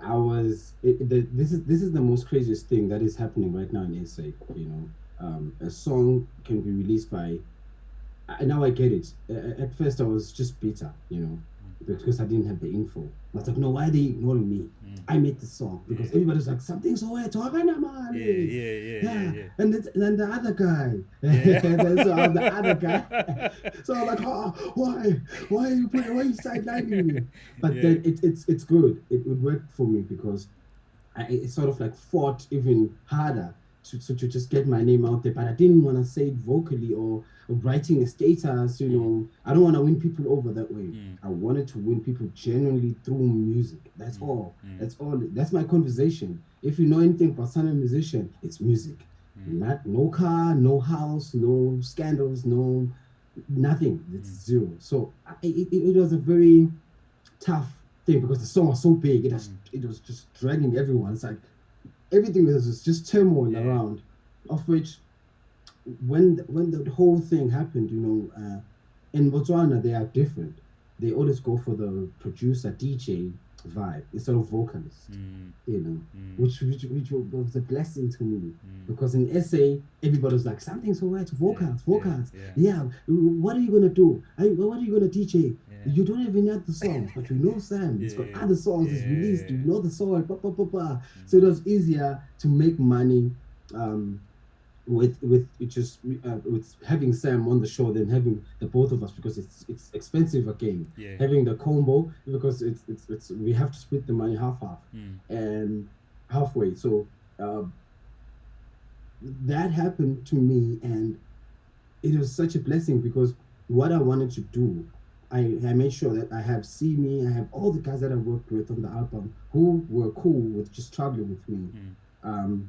This is the most craziest thing that is happening right now in SA. A song can be released by. Now I get it. At first, I was just bitter, because I didn't have the info. I was like, no, why are they ignoring me? I made the song because Yeah. everybody's like, something's so talking Yeah, mali. yeah, yeah, yeah, Yeah, yeah. and then the other guy. Yeah. So I'm the other guy. So I'm like, oh, why are you sidelining me? But Yeah. then it's good. It worked for me because it sort of like fought even harder to just get my name out there, but I didn't want to say it vocally or writing a status. I don't want to win people over that way. I wanted to win people genuinely through music. That's all. That's all. That's my conversation. If you know anything about sounding a musician, it's music. Not no car, no house, no scandals, no nothing. It's zero. So it was a very tough thing because the song was so big. It was just dragging everyone. It's like everything was just turmoil Yeah. around, of which when the whole thing happened, in Botswana they are different. They always go for the producer DJ vibe instead of vocalist. Which was a blessing to me because in SA everybody was like something so right vocals, Yeah. vocals. Yeah. Yeah, what are you gonna do? What are you gonna DJ? Yeah. You don't even have the songs, but we know Sam. He's got Yeah. other songs. He's released. Yeah. You know the song. Blah, blah, blah, blah. So it was easier to make money um, with having Sam on the show than having the both of us because it's expensive again. Yeah. Having the combo because it's we have to split the money half and halfway. So uh, that happened to me, and it was such a blessing because what I wanted to do, I made sure that I have me, I have all the guys that I worked with on the album who were cool with just traveling with me. Um,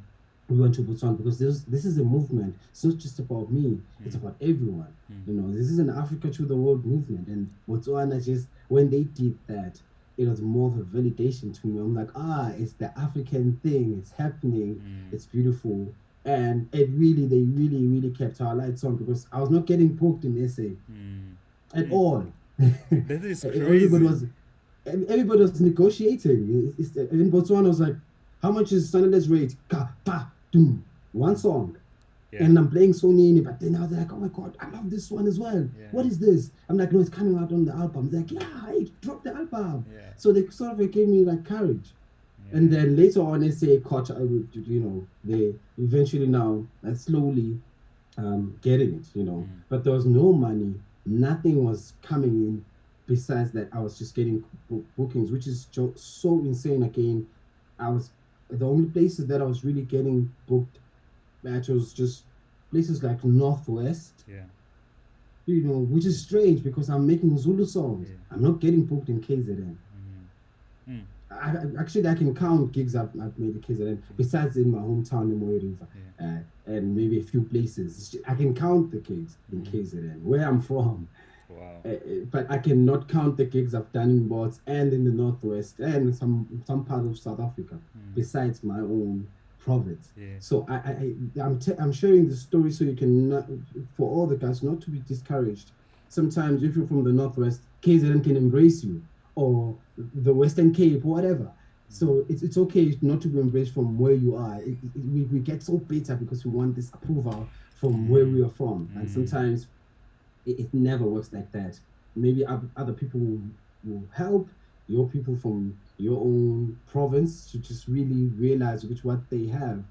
we went to Busan because this is a movement. It's not just about me; it's about everyone. This is an Africa to the world movement, and Botswana just when they did that, it was more of a validation to me. I'm like, it's the African thing. It's happening. It's beautiful and they really, really kept our lights on because I was not getting poked in SA at all. That is everybody crazy. was everybody was negotiating. In Botswana, was like, how much is Sunderland's rate? Ka pa doom. One song. Yeah. And I'm playing Sony, but then I was like, oh my god, I love this one as well. Yeah. What is this? I'm like, no, it's coming out on the album. They're like, yeah, hey, drop the album. Yeah. So they sort of gave me like courage. And then later on, SA caught, they eventually now slowly getting it, But there was no money, nothing was coming in besides that. I was just getting bookings, which is so insane. Again, I was the only places that I was really getting booked at was just places like Northwest, Yeah. which is strange because I'm making Zulu songs. Yeah. I'm not getting booked in KZN. Actually, I can count gigs I've made in KZN besides in my hometown in Moyo River, and maybe a few places. I can count the gigs in KZN where I'm from. Wow. But I cannot count the gigs I've done in Bots and in the Northwest and some part of South Africa besides my own province. Yeah. So I'm sharing the story so you can for all the guys not to be discouraged. Sometimes if you're from the Northwest, KZN can embrace you, or the Western Cape, whatever. So it's okay not to be embraced from where you are. We get so bitter because we want this approval from where we are from, and sometimes it never works like that. Maybe other people will help your people from your own province to just really realize what they have.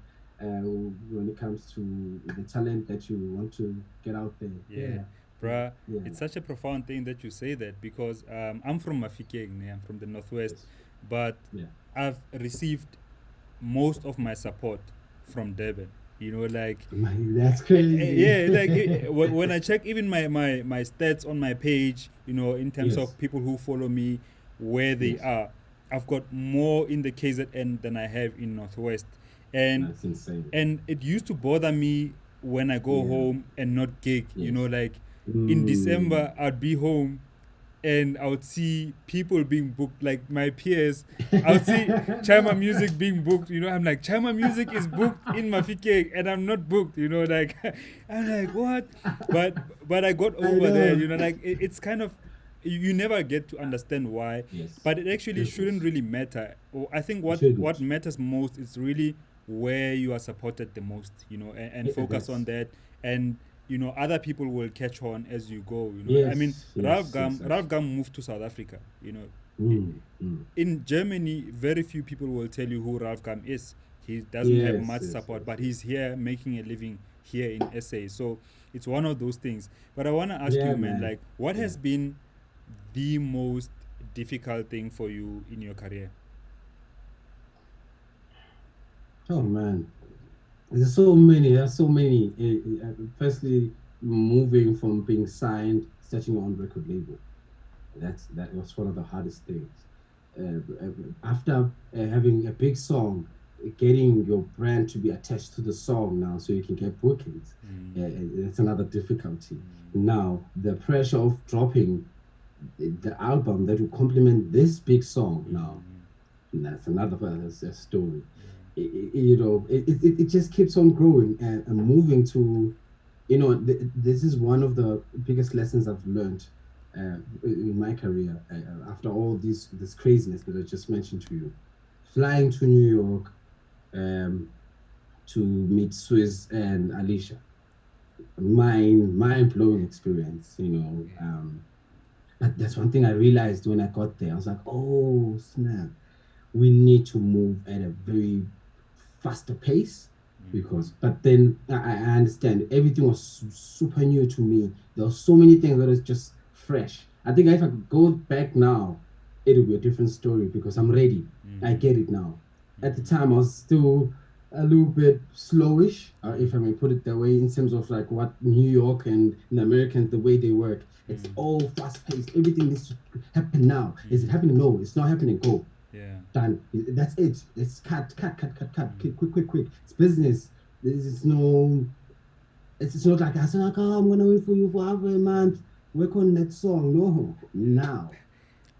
when it comes to the talent that you want to get out there. Yeah, Yeah, yeah, bruh, yeah. it's such a profound thing that you say that because I'm from Mafikeng, I'm from the northwest, Yes, but yeah. I've received most of my support from Durban. You know, like That's crazy. yeah, like when I check even my stats on my page, you know, in terms Yes, of people who follow me, where they yes. are, I've got more in the KZN than I have in Northwest, and That's insane. it used to bother me when I go Yeah, home and not gig. You know, yes. like in Mm. December I'd be home and I would see people being booked, like my peers. I would see Chama Music being booked. You know, I'm like, Chama Music is booked in Mafike and I'm not booked. You know, like I'm like, what? But I got I over there. know. You know, like it's kind of you never get to understand why, Yes, but it actually shouldn't goodness. really matter. I think You what shouldn't. matters most is really where you are supported the most. You know, and focus on That's that and you know other people will catch on as you go. You know, I mean, yes, yes, yes, Ralph absolutely. Gum moved to South Africa. You know, Mm. in Germany, very few people will tell you who Ralph Gum is. He doesn't have Yes, much yes, support, yes, but yes. he's here making a living here in SA. So it's one of those things. But I want to ask Yeah, you, man, man. like, what Yeah. has been the most difficult thing for you in your career? Oh man, there's so many. There's so many. Firstly, moving from being signed, starting your own record label. That was one of the hardest things. After having a big song, getting your brand to be attached to the song now, so you can get bookings. That's another difficulty. Now the pressure of dropping the album that will complement this big song now. And that's another story. You know, it just keeps on growing and moving to, you know, this is one of the biggest lessons I've learned in my career after all this craziness that I just mentioned to you. Flying to New York to meet Swizz and Alicia, mind blowing experience. You know, but that's one thing I realized when I got there. I was like, oh snap, we need to move at a very faster pace because but then I understand everything was super new to me. There were so many things that was just fresh. I think if I could go back now, it'll be a different story because I'm ready. I get it now. At the time I was still a little bit slowish, if I may put it that way, in terms of like what New York and the Americans, the way they work. It's all fast paced. Everything needs to happen now. Is it happening? No, it's not happening. Go Yeah. done. That's it. It's cut. Quick. It's business. This is no. It's not like I said, like, oh, I'm gonna wait for you for half a month. Work on that song. No, now.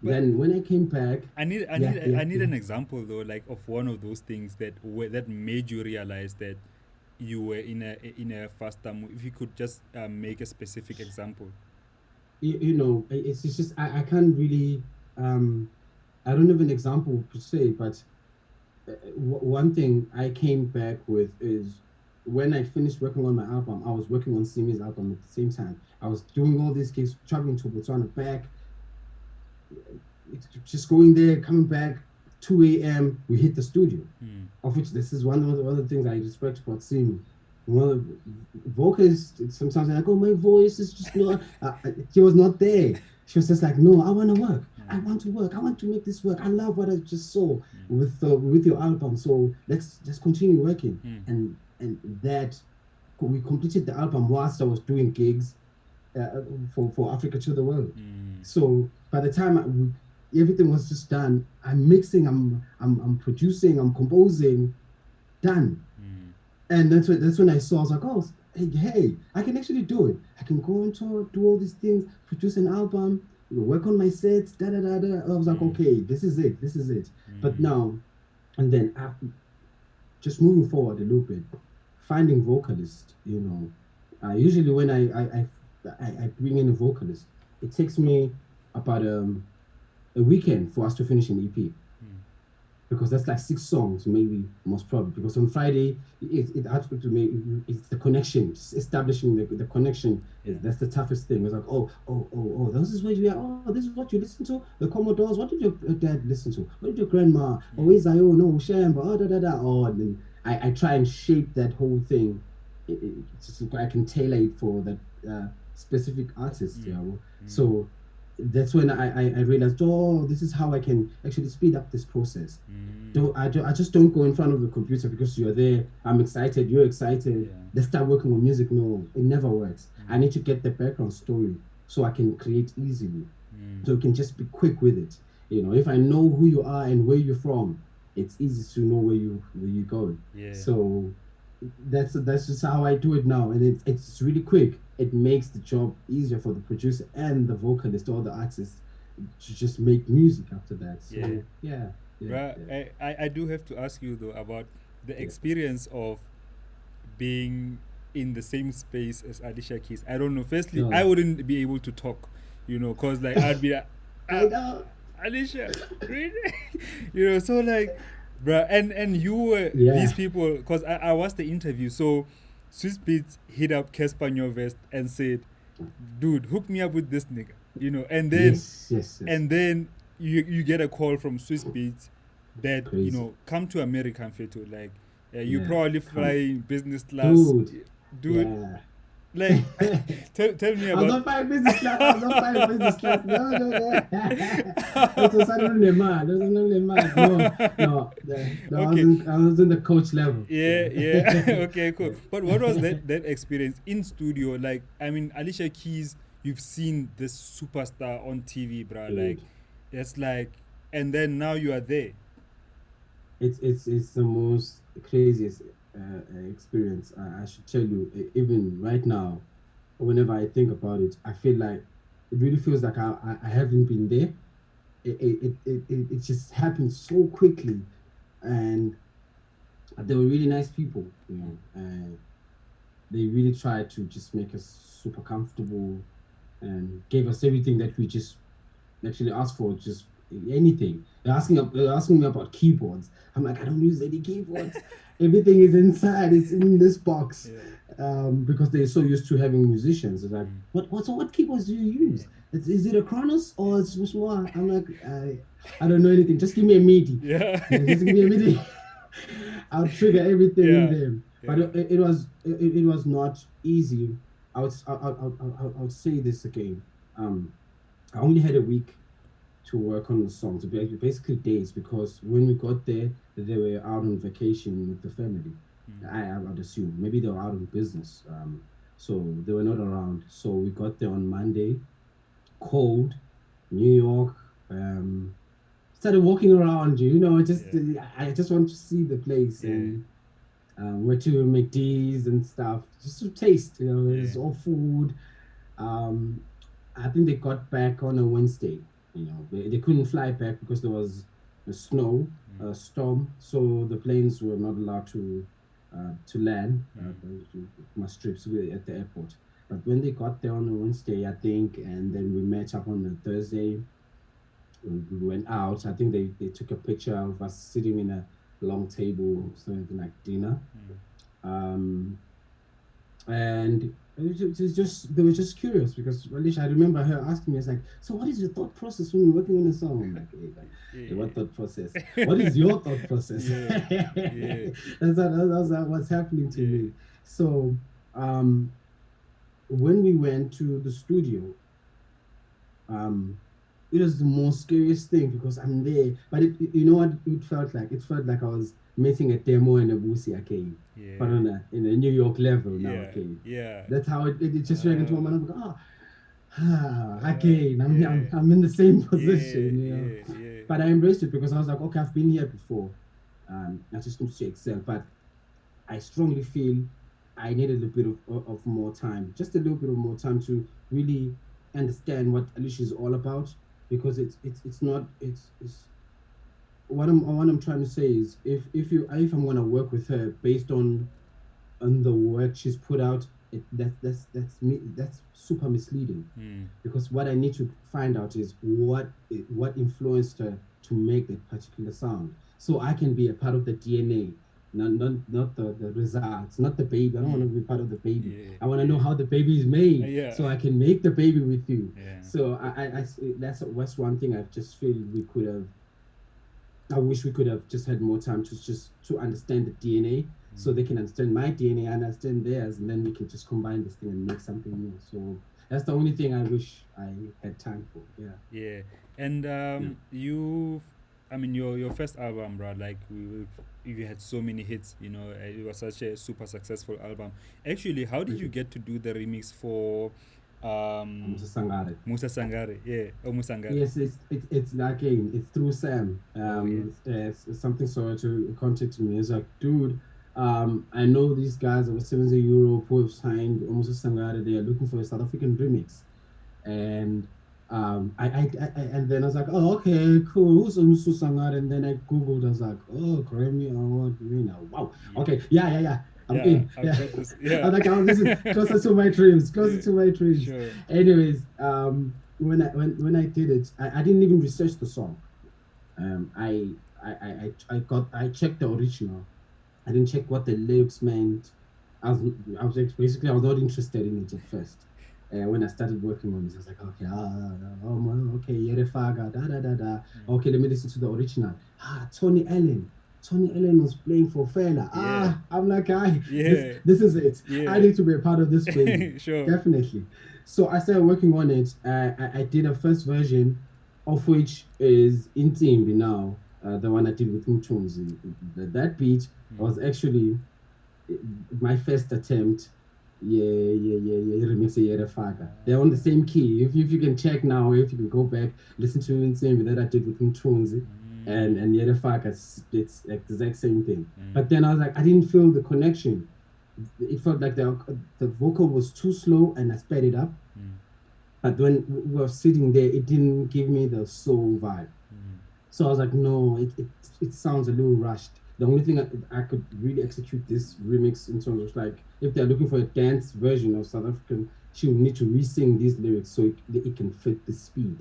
But Then when I came back, I need yeah. an example though, like of one of those things that made you realize that you were in a faster move. If you could just make a specific example. You know, it's just I can't really. I don't have an example per se, but one thing I came back with is when I finished working on my album, I was working on Simi's album at the same time. I was doing all these gigs, traveling to Botswana, back, just going there, coming back, 2 a.m. We hit the studio, of which this is one of the things I respect about Simi. One of the vocalists, sometimes they're like, oh, my voice is just not, she was not there. She was just like, no, I want to work. I want to work. I want to make this work. I love what I just saw with your album. So let's just continue working. And that we completed the album whilst I was doing gigs for Africa to the world. So by the time everything was just done, I'm mixing, I'm producing, I'm composing, done. And that's when I saw. I was like, oh, hey, I can actually do it. I can go on tour, do all these things, produce an album, work on my sets, da da da da. I was like, okay, this is it. But now and then after, just moving forward a little bit, finding vocalists, you know, usually when I bring in a vocalist, it takes me about a weekend for us to finish an EP because that's like 6 songs, maybe most probably. Because on Friday, it has to make it's the connection, just establishing the connection Yeah. is that's the toughest thing. It's like, oh, this is where you are. Oh, this is what you listen to. The Commodores. What did your dad listen to? What did your grandma? Oh, Isayo, no, Shamba. Oh, da da da. Oh, and then I try and shape that whole thing. Just so I can tailor it for that specific artist, you know. So that's when I realized, oh, this is how I can actually speed up this process. I just don't go in front of the computer because you're there. I'm excited. You're excited. Yeah. Let's start working on music. No, it never works. I need to get the background story so I can create easily. So you can just be quick with it. You know, if I know who you are and where you're from, it's easy to know where you go. Yeah. So that's just how I do it now, and it's really quick. It makes the job easier for the producer and the vocalist or the artist to just make music after that. So Yeah. yeah, Bruh, yeah, I do have to ask you though about the yeah. experience of being in the same space as Alicia Keys. I don't know. Firstly, I No, wouldn't be able to talk, cause like I'd be like, I ah, know. Alicia, really? So like, bruh, and you were these Yeah. people, cause I watched the interview. So Swiss Beats hit up Casper Nyovest and said, dude, hook me up with this nigga, and then Yes, yes, yes. and then you get a call from Swiss Beats that Crazy. come to America and Fetu, like you Yeah. probably fly Come, in business class, dude. dude. Yeah. Like, tell me I was about. not fine business class. I was not fine business class. No, no, no. It was suddenly mad. It was suddenly mad. No, no. No, Okay, I was in the coach level. yeah, yeah. Yeah. Okay, cool. But what was that experience in studio? Like, I mean, Alicia Keys, you've seen this superstar on TV, bruh. Like, Dude, it's like, and then now you are there. it's the most craziest experience. I should tell you. Even right now, whenever I think about it, I feel like it really feels like I haven't been there. It just happened so quickly, and they were really nice people, you know. They really tried to just make us super comfortable and gave us everything that we just actually asked for, just anything. They're asking me about keyboards. I'm like, I don't use any keyboards. Everything is inside. It's in this box. Yeah. Because they're so used to having musicians. It's like, what keyboards do you use? Is it a Kronos or it's more? I'm like, I don't know anything. Just give me a MIDI. Yeah. Just give me a MIDI. I'll trigger everything in Yeah. them. But Yeah. it was not easy. I would say this again. I only had a week to work on the songs, basically days, because when we got there, they were out on vacation with the family. I would assume maybe they were out on business, so they were not around. So we got there on Monday, cold, New York. Started walking around, just Yeah. I just want to see the place Yeah. and went to McD's and stuff just to taste. It's Yeah. all food. Um, I think they got back on a Wednesday. They couldn't fly back because there was a snow, a storm, so the planes were not allowed to land. Must trips at the airport. But when they got there on a Wednesday, I think, and then we met up on a Thursday. We went out. I think they took a picture of us sitting in a long table, something like dinner. Um, and it was just they were just curious because Alicia, I remember her asking me, it's like, so what is your thought process when you're working on a song? I'm like, hey, what thought process? What is your thought process? Yeah. Yeah. That's what's happening to Yeah. me. So when we went to the studio, um, it was the most scariest thing because I'm there. But you know what it felt like? It felt like I was meeting a demo in a Busi again, but Yeah. in a New York level now. Yeah. Okay, Yeah. that's how it just went into my mind. I'm like, again, Yeah. I'm in the same Yeah. position. Yeah. Yeah. But I embraced it because I was like, okay, I've been here before. I just need to excel. But I strongly feel I need a little bit of more time, just a little bit of more time to really understand what Alicia is all about because it's not it's what I'm trying to say is if I'm gonna work with her based on the work she's put out, that's super misleading because what I need to find out is what influenced her to make that particular sound, so I can be a part of the DNA, not the results, not the baby. I don't want to be part of the baby. Yeah. I want to know how the baby is made, Yeah. so I can make the baby with you. Yeah. So that's one thing I just feel we could have I wish we could have just had more time to understand the DNA, so they can understand my DNA, I understand theirs, and then we can just combine this thing and make something new. So that's the only thing I wish I had time for. Yeah. Yeah, and Yeah. you, I mean, your first album, bro. Like you had so many hits. You know, it was such a super successful album. Actually, how did Thank you you. get to do the remix for Musa Sangare. Musa Sangare? Yeah, oh Musangare. Yes, it's again, it's through Sam. Oh yeah, It's something so to contact me. It's like, dude, I know these guys over 70 Europe who have signed almost a Sangare. They are looking for a South African remix, and and then I was like, oh, okay, cool. Who's Umusu Sangare? And then I googled. I was like, oh, Grammy Award winner. Wow. yeah, Okay, yeah. I'm yeah. in. I've Yeah. got this. Yeah, I'm like, oh, this is closer to my dreams. Closer yeah, to my dreams. sure. Anyways, when I did it, I didn't even research the song. I checked the original. I didn't check what the lyrics meant. I was basically I was not interested in it at first. When I started working on this, I was like, okay, oh man, okay, Yerefaga, da da da da. Mm. Okay, let me listen to the original. Tony Allen. Tony Allen was playing for Fela. Yeah, I'm like, yeah, this is it. I yeah. need to be a part of this wave, Sure. definitely. So I started working on it. I did a first version, of which is in Timbi now, the one I did with Mtunes. That beat Mm. was actually my first attempt. Yeah, remix Yerefaka. They're on the same key. If you can check now, if you can go back, listen to Nsimbi that I did with Mtunes Mm. and Yerefaka, it's the exact same thing. Mm. But then I was like, I didn't feel the connection. It felt like the vocal was too slow and I sped it up. Mm. But when we were sitting there, it didn't give me the soul vibe. Mm. So I was like, no, it sounds a little rushed. The only thing I could really execute this remix in terms of like, if they're looking for a dance version of South African, she would need to re-sing these lyrics so it can fit the speed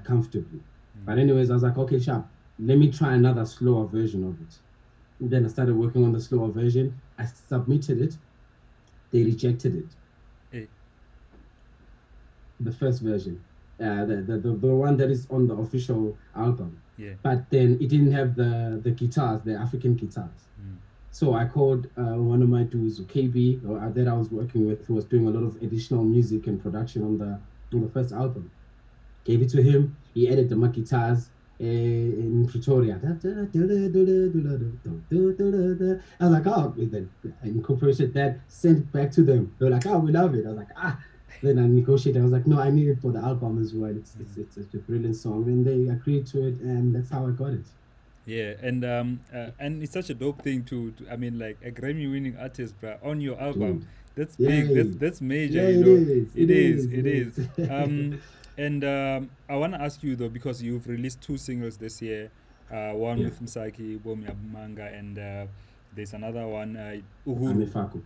comfortably. Mm. But anyways, I was like, okay, sharp. Let me try another slower version of it. And then I started working on the slower version. I submitted it. They rejected it. Eh, The first version, the one that is on the official album. yeah. But then it didn't have the guitars, the African guitars. Mm. So I called one of my dudes, KB, that I was working with, who was doing a lot of additional music and production on the first album. Gave it to him. He added the guitars in Pretoria. I was like, oh, then I incorporated that, sent it back to them. They were like, oh, we love it. I was like, ah. Then I negotiated. I was like, no, I need it for the album as well. Mm. It's a brilliant song, and they agreed to it, and that's how I got it. Yeah, and it's such a dope thing to I mean, like a Grammy-winning artist, bro, on your album. Dude, That's big. That's yay! that's major. Yeah, You it know, is. it It is. is. It It is. is. And I want to ask you though, because you've released two singles this year. One Yeah, with Msaki Bomi Manga, and there's another one, Uhuru. Amefaku.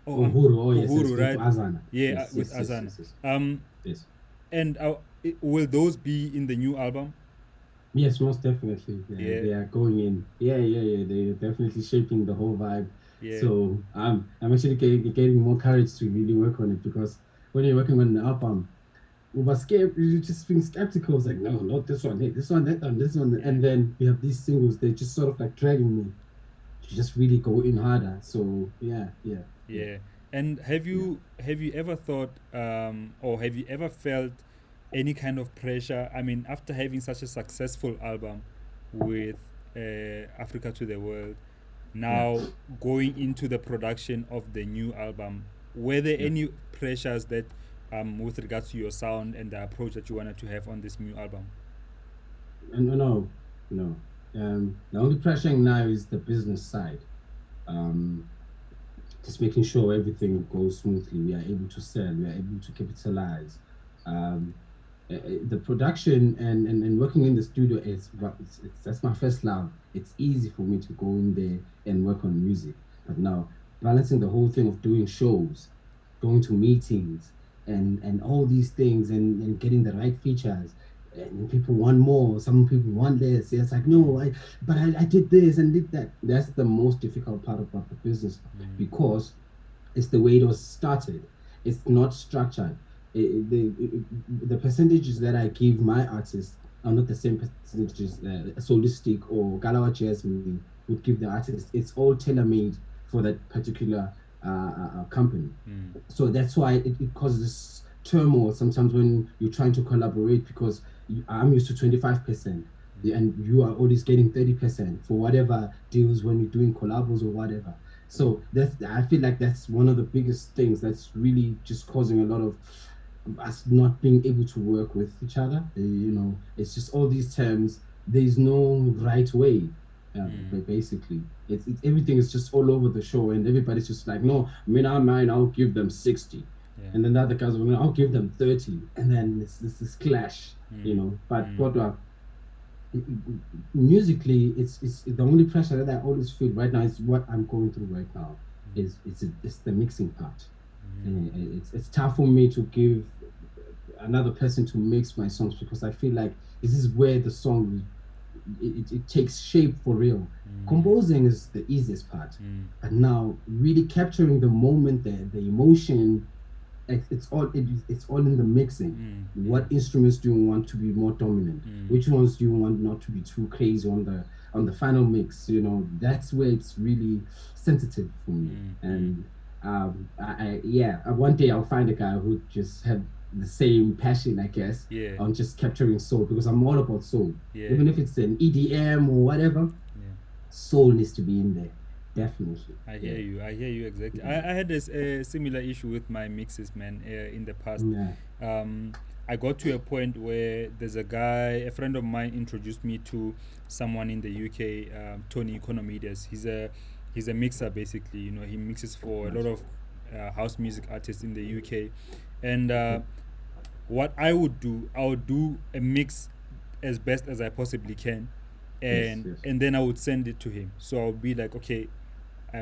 Oh, Uhuru. Oh yes, yes. Uhuru, With right? Azana. Yeah, Yes, with yes, yes, Azana. yes, yes. Um, Yes. and will those be in the new album? Yes, most definitely. Yeah, They are going in. Yeah. They're definitely shaping the whole vibe. yeah, So I'm actually getting more courage to really work on it because when you're working on an album, we were scared. You just being skeptical. It's like, no, not this one. Hey, this one, that one, this one. yeah. And then we have these singles. They're just sort of like dragging me to just really go in harder. So yeah, Yeah. And yeah. have you ever thought or have you ever felt any kind of pressure? I mean, after having such a successful album with Africa to the World, Yeah, now going into the production of the new album, were there yeah. any pressures that with regards to your sound and the approach that you wanted to have on this new album? And no. The only pressuring now is the business side. Um, just making sure everything goes smoothly. We are able to sell. We are able to capitalize. Um, the production and working in the studio is that's my first love. It's easy for me to go in there and work on music. But now balancing the whole thing of doing shows, going to meetings, and all these things and getting the right features. And people want more. Some people want less. It's like no, Mm, I did this and did that. That's the most difficult part about the business mm, because it's the way it was started. It's not structured. The percentages that I give my artists are not the same percentages solistic or Galawa Jasmine would give the artist. It's all tailor made for that particular company. So that's why it causes turmoil sometimes when you're trying to collaborate because I'm used to 25%, and you are always getting 30% for whatever deals when you're doing collabos or whatever. So that's, I feel like that's one of the biggest things that's really just causing a lot of us not being able to work with each other. It's just all these terms. There's no right way. Basically, it's everything is just all over the show, and everybody's just like, no, I mean, I mine, I'll give them 60, Yeah. and then the other guys will, I'll give them 30, and then it's this clash, But musically, it's the only pressure that I always feel right now is what I'm going through right now. It's the mixing part. It's tough for me to give another person to mix my songs because I feel like this is where the song it takes shape for real. Composing is the easiest part, but now really capturing the moment, the emotion, it's all in the mixing. What instruments do you want to be more dominant? Which ones do you want not to be too crazy on the final mix? That's where it's really sensitive for me. And one day I'll find a guy who just have the same passion, I guess, on just capturing soul, because I'm all about soul. Even if it's an EDM or whatever, soul needs to be in there. Definitely. I hear you exactly. I had a similar issue with my mixes, man, in the past. I got to a point where there's a friend of mine introduced me to someone in the UK, Tony Economides. He's a mixer, basically. He mixes for a lot of house music artists in the UK. And what I would do a mix as best as I possibly can, and then I would send it to him. So I would be like, okay,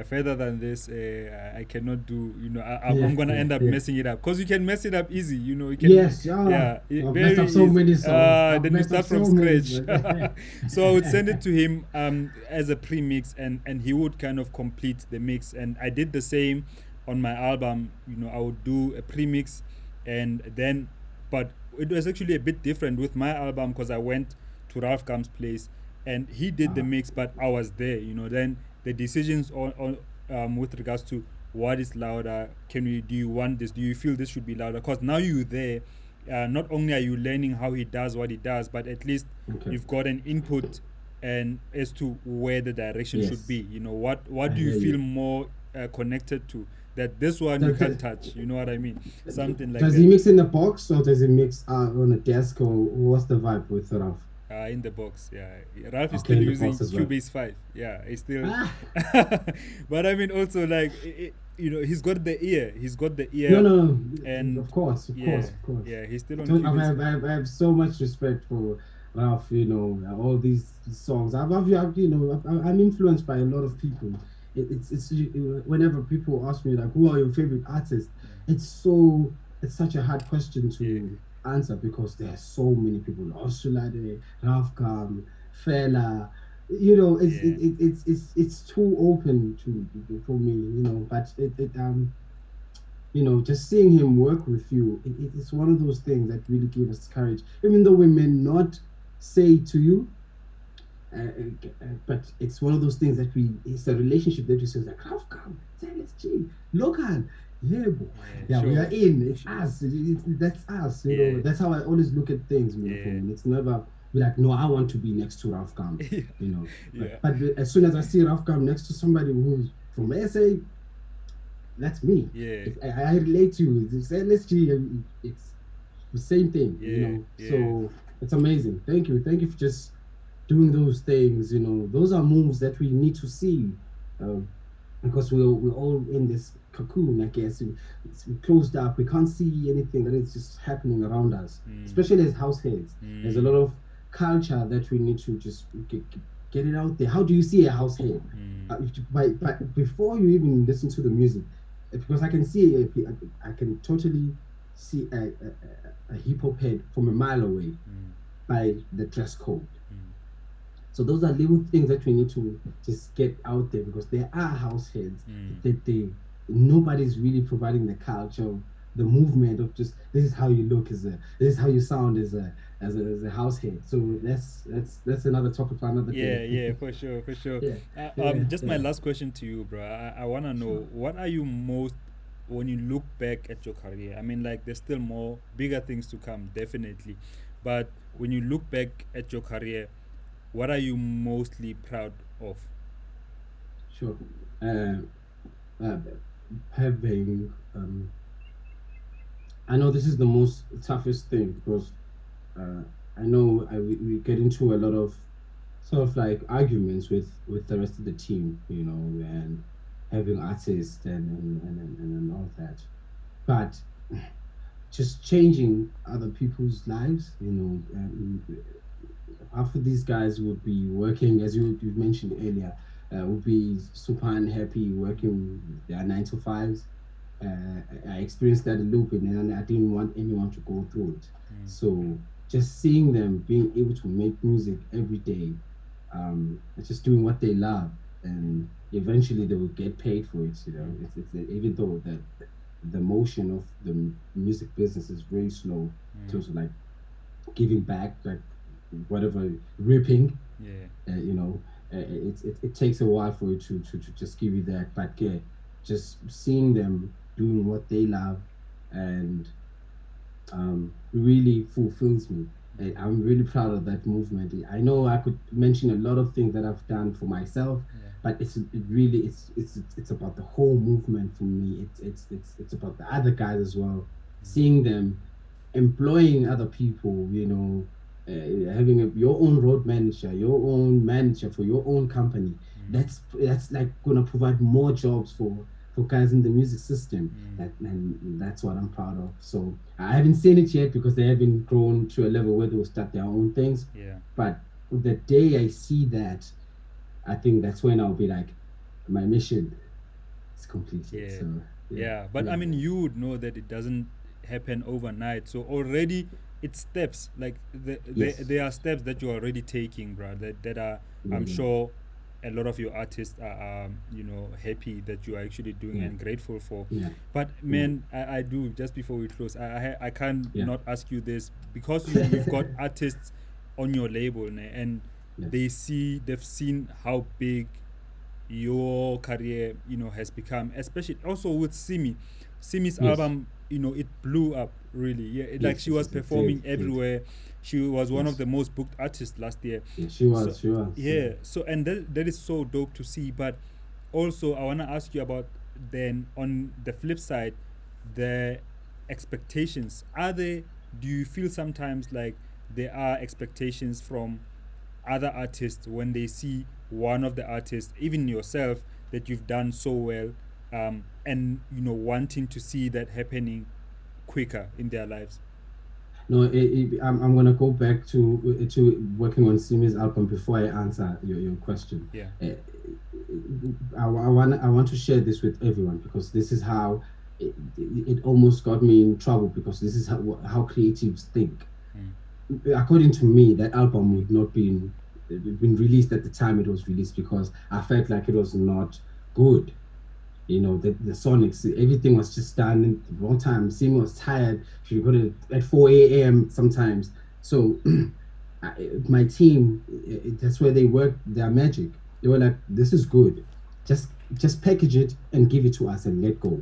further than this, I cannot do. I'm gonna end up messing it up, because you can mess it up easy. You can. I've messed up so many songs. Then you start from scratch. So I would send it to him as a pre-mix, and he would kind of complete the mix. And I did the same on my album. I would do a pre-mix, and then, but it was actually a bit different with my album, because I went to Ralph Gum's place and he did the mix, but I was there. Then the decisions on with regards to what is louder, do you want this, do you feel this should be louder, because now you're there. Not only are you learning how he does what he does, but at least you've got an input and as to where the direction should be. What do you feel more connected to, that this one you can't touch, you know what I mean? Something like that. Does he mix in the box, or does he mix on a desk, or what's the vibe with Ralph? In the box, Ralph is still using Cubase 5. He's still but I mean, also, like, he's got the ear. No, and of course. He's still on I have so much respect for Ralph. All these songs. I'm influenced by a lot of people. It's whenever people ask me, like, who are your favorite artists, it's such a hard question to answer, because there are so many people. Osulade, Ralph Gum, Fela. It's too open for me. But just seeing him work with you, it's one of those things that really give us courage, even though we may not say to you. But it's one of those things that it's a relationship that we say, like, Ralph Gum, Sir LSG, local. Sure. We are in. It's us. That's us. That's how I always look at things. It's never be like, no, I want to be next to Ralph Gum. But as soon as I see Ralph Gum next to somebody who's from SA, that's me. I relate to you. It's LSG. It's the same thing. So it's amazing. Thank you for just doing those things. Those are moves that we need to see. Because we're all in this cocoon, I guess. We're closed up. We can't see anything that is just happening around us, especially as househeads. There's a lot of culture that we need to just get it out there. How do you see a househead? Before you even listen to the music, because I can totally see a hip hop head from a mile away by the dress code. So those are little things that we need to just get out there, because there are house heads that nobody's really providing the culture, the movement of just, this is how you look this is how you sound as a as a house head. So that's another topic for another Yeah, day. yeah, for sure, for sure. Yeah, yeah, Just my yeah. last question to you, bro. I wanna know, Sure. what are you most, when you look back at your career? I mean, like, there's still more bigger things to come, definitely. But when you look back at your career, what are you mostly proud of? Sure. Uh, uh, Having I know this is the most toughest thing because uh, I know we get into a lot of sort of like arguments with the rest of the team, and having artists and all that. But just changing other people's lives, half of these guys would be working, as you mentioned earlier, would be super unhappy working their 9 to 5s. I experienced that a little bit, and I didn't want anyone to go through it. So just seeing them being able to make music every day, just doing what they love, and eventually they will get paid for it. Even though the motion of the music business is very slow in terms of like giving back, like whatever ripping, Yeah, you know, it takes a while for it to just give you that. But yeah, just seeing them doing what they love and really fulfills me. And I'm really proud of that movement. I know I could mention a lot of things that I've done for myself, yeah, but it's about the whole movement for me. It's about the other guys as well. Seeing them employing other people, having your own road manager, your own manager for your own company. That's like gonna provide more jobs for guys in the music system. And that's what I'm proud of. So I haven't seen it yet because they haven't grown to a level where they'll start their own things. yeah. But the day I see that, I think that's when I'll be like, my mission is completed. Yeah, So yeah, yeah. But yeah, I mean, man. you would know that it doesn't happen overnight. So already it's steps. Like Yes, there are steps that you're already taking, bro. That are, yeah, I'm yeah, sure, a lot of your artists are, happy that you are actually doing yeah, and grateful for. yeah, But yeah, man, I do, just before we close, I can't yeah. not ask you this, because you've got artists on your label, ne, and Yes. they've seen how big your career, has become, especially also with Simi's Yes. album. It blew up, really. Yeah, like, Yes. she Yes. was Yes. It did. performing It did. everywhere. She was one of Yes. the most booked artists last year. Yeah. She So was. She was. Yeah. yeah, so, and that is so dope to see. But also, I want to ask you about, then, on the flip side, the expectations. Are they Do you feel sometimes like there are expectations from other artists when they see one of the artists, even yourself, that you've done so well, and wanting to see that happening quicker in their lives? No. I'm gonna go back to working on Simi's album before I answer your question. Yeah. Uh, I want to share this with everyone because this is how it almost got me in trouble because this is how creatives think. According to me, that album would not been released at the time it was released because I felt like it was not good. The Sonics, everything was just done at the wrong time. Simi was tired. She got it at 4 a.m. sometimes. So my team, that's where they worked their magic. They were like, "This is good. Just package it and give it to us and let go."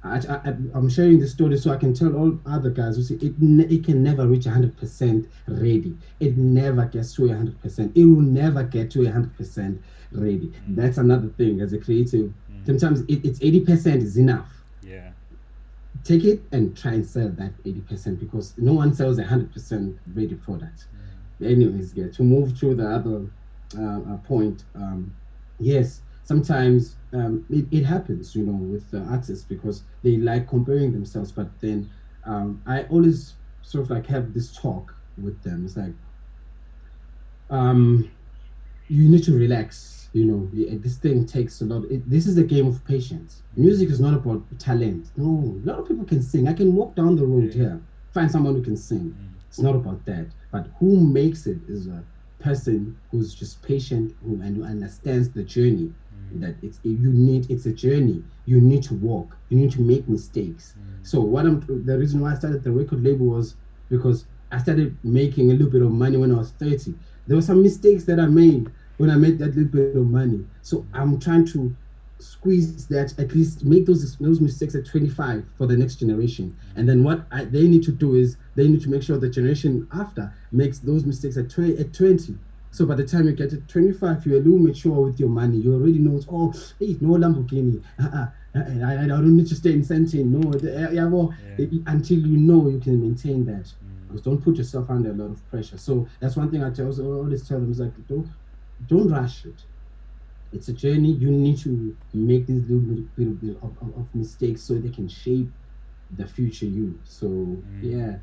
I'm sharing this story so I can tell all other guys who say it can never reach 100% ready. It never gets to 100%. It will never get to 100% ready. That's another thing as a creative. Sometimes it's 80% is enough. Yeah. Take it and try and sell that 80% because no one sells 100% ready product. Anyways, yeah, to move to the other point, yes, sometimes it happens, with the artists because they like comparing themselves. But then I always sort of like have this talk with them. It's like, um, you need to relax. This thing takes a lot. This is a game of patience. Music is not about talent. No, a lot of people can sing. I can walk down the road Yeah. here, find someone who can sing. It's not about that. But who makes it is a person who's just patient and who understands the journey. That it's a journey. You need to walk. You need to make mistakes. So the reason why I started the record label was because I started making a little bit of money when I was 30. There were some mistakes that I made when I made that little bit of money. So I'm trying to squeeze that, at least make those mistakes at 25 for the next generation. And then they need to do is they need to make sure the generation after makes those mistakes at 20. So by the time you get to 25, you're a little mature with your money. You already know, oh, hey, no Lamborghini. I don't need to stay in Sentin. No, yeah, well, until you know you can maintain that. Because don't put yourself under a lot of pressure. So that's one thing I always tell them is like, don't rush it. It's a journey. You need to make these little bit of mistakes so they can shape the future you. So yeah.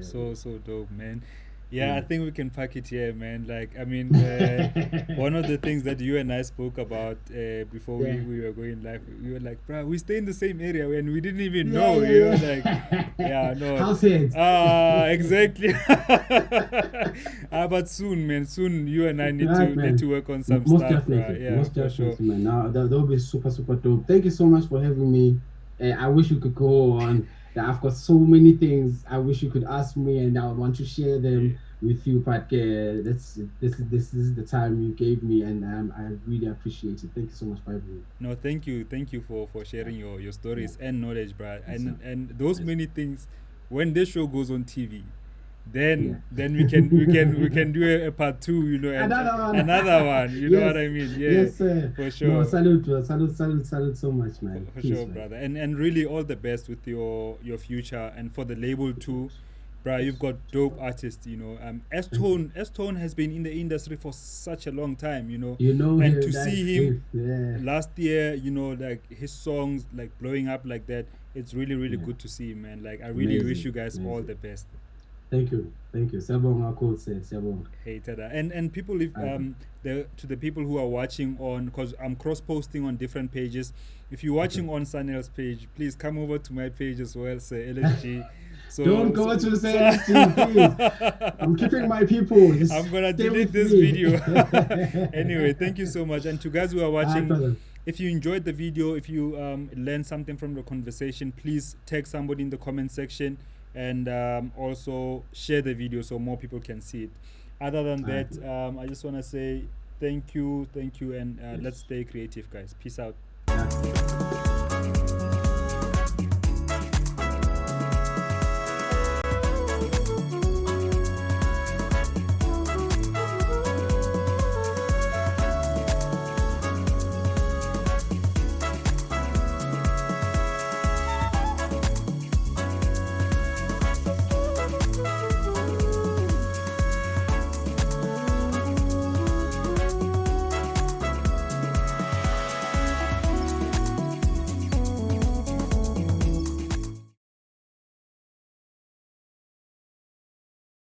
So dope, man. Yeah, I think we can pack it here, man. Like, I mean, one of the things that you and I spoke about before we were going live, we were like, bro, we stay in the same area and we didn't even know, you know, like, yeah, no. House heads. Exactly. But soon, man, soon you and I need to work on some most stuff. Definitely. Yeah, most for definitely, sure. man. Now that'll be super, super dope. Thank you so much for having me. I wish we could go on. I've got so many things I wish you could ask me, and I want to share them with you. But this is the time you gave me, and I really appreciate it. Thank you so much for having me. No, thank you for sharing your stories and knowledge, bro. And those many things. When this show goes on TV, then we can do a part 2, you know, and another one. You know what I mean? Yeah, yes, sir. For sure. No, salute so much, man. For sure, brother. And really all the best with your future and for the label too. Bro, you've got dope artists, you know. S-Tone has been in the industry for such a long time, you know. And to see him last year, you know, like his songs like blowing up like that, it's really, really good to see, man. Like, I really wish you guys all the best. Thank you. Sabong Akol said Sabong. Hey Tada. And people, if to the people who are watching on, because I'm cross posting on different pages. If you're watching on Sanel's page, please come over to my page as well, Sir LSG. So, don't go to Sir LSG, please. I'm keeping my people. I'm gonna delete this video. Anyway, thank you so much. And to guys who are watching, if you enjoyed the video, if you learned something from the conversation, please tag somebody in the comment section. And also share the video so more people can see it. Other than that, I just want to say thank you, and let's stay creative, guys. Peace out.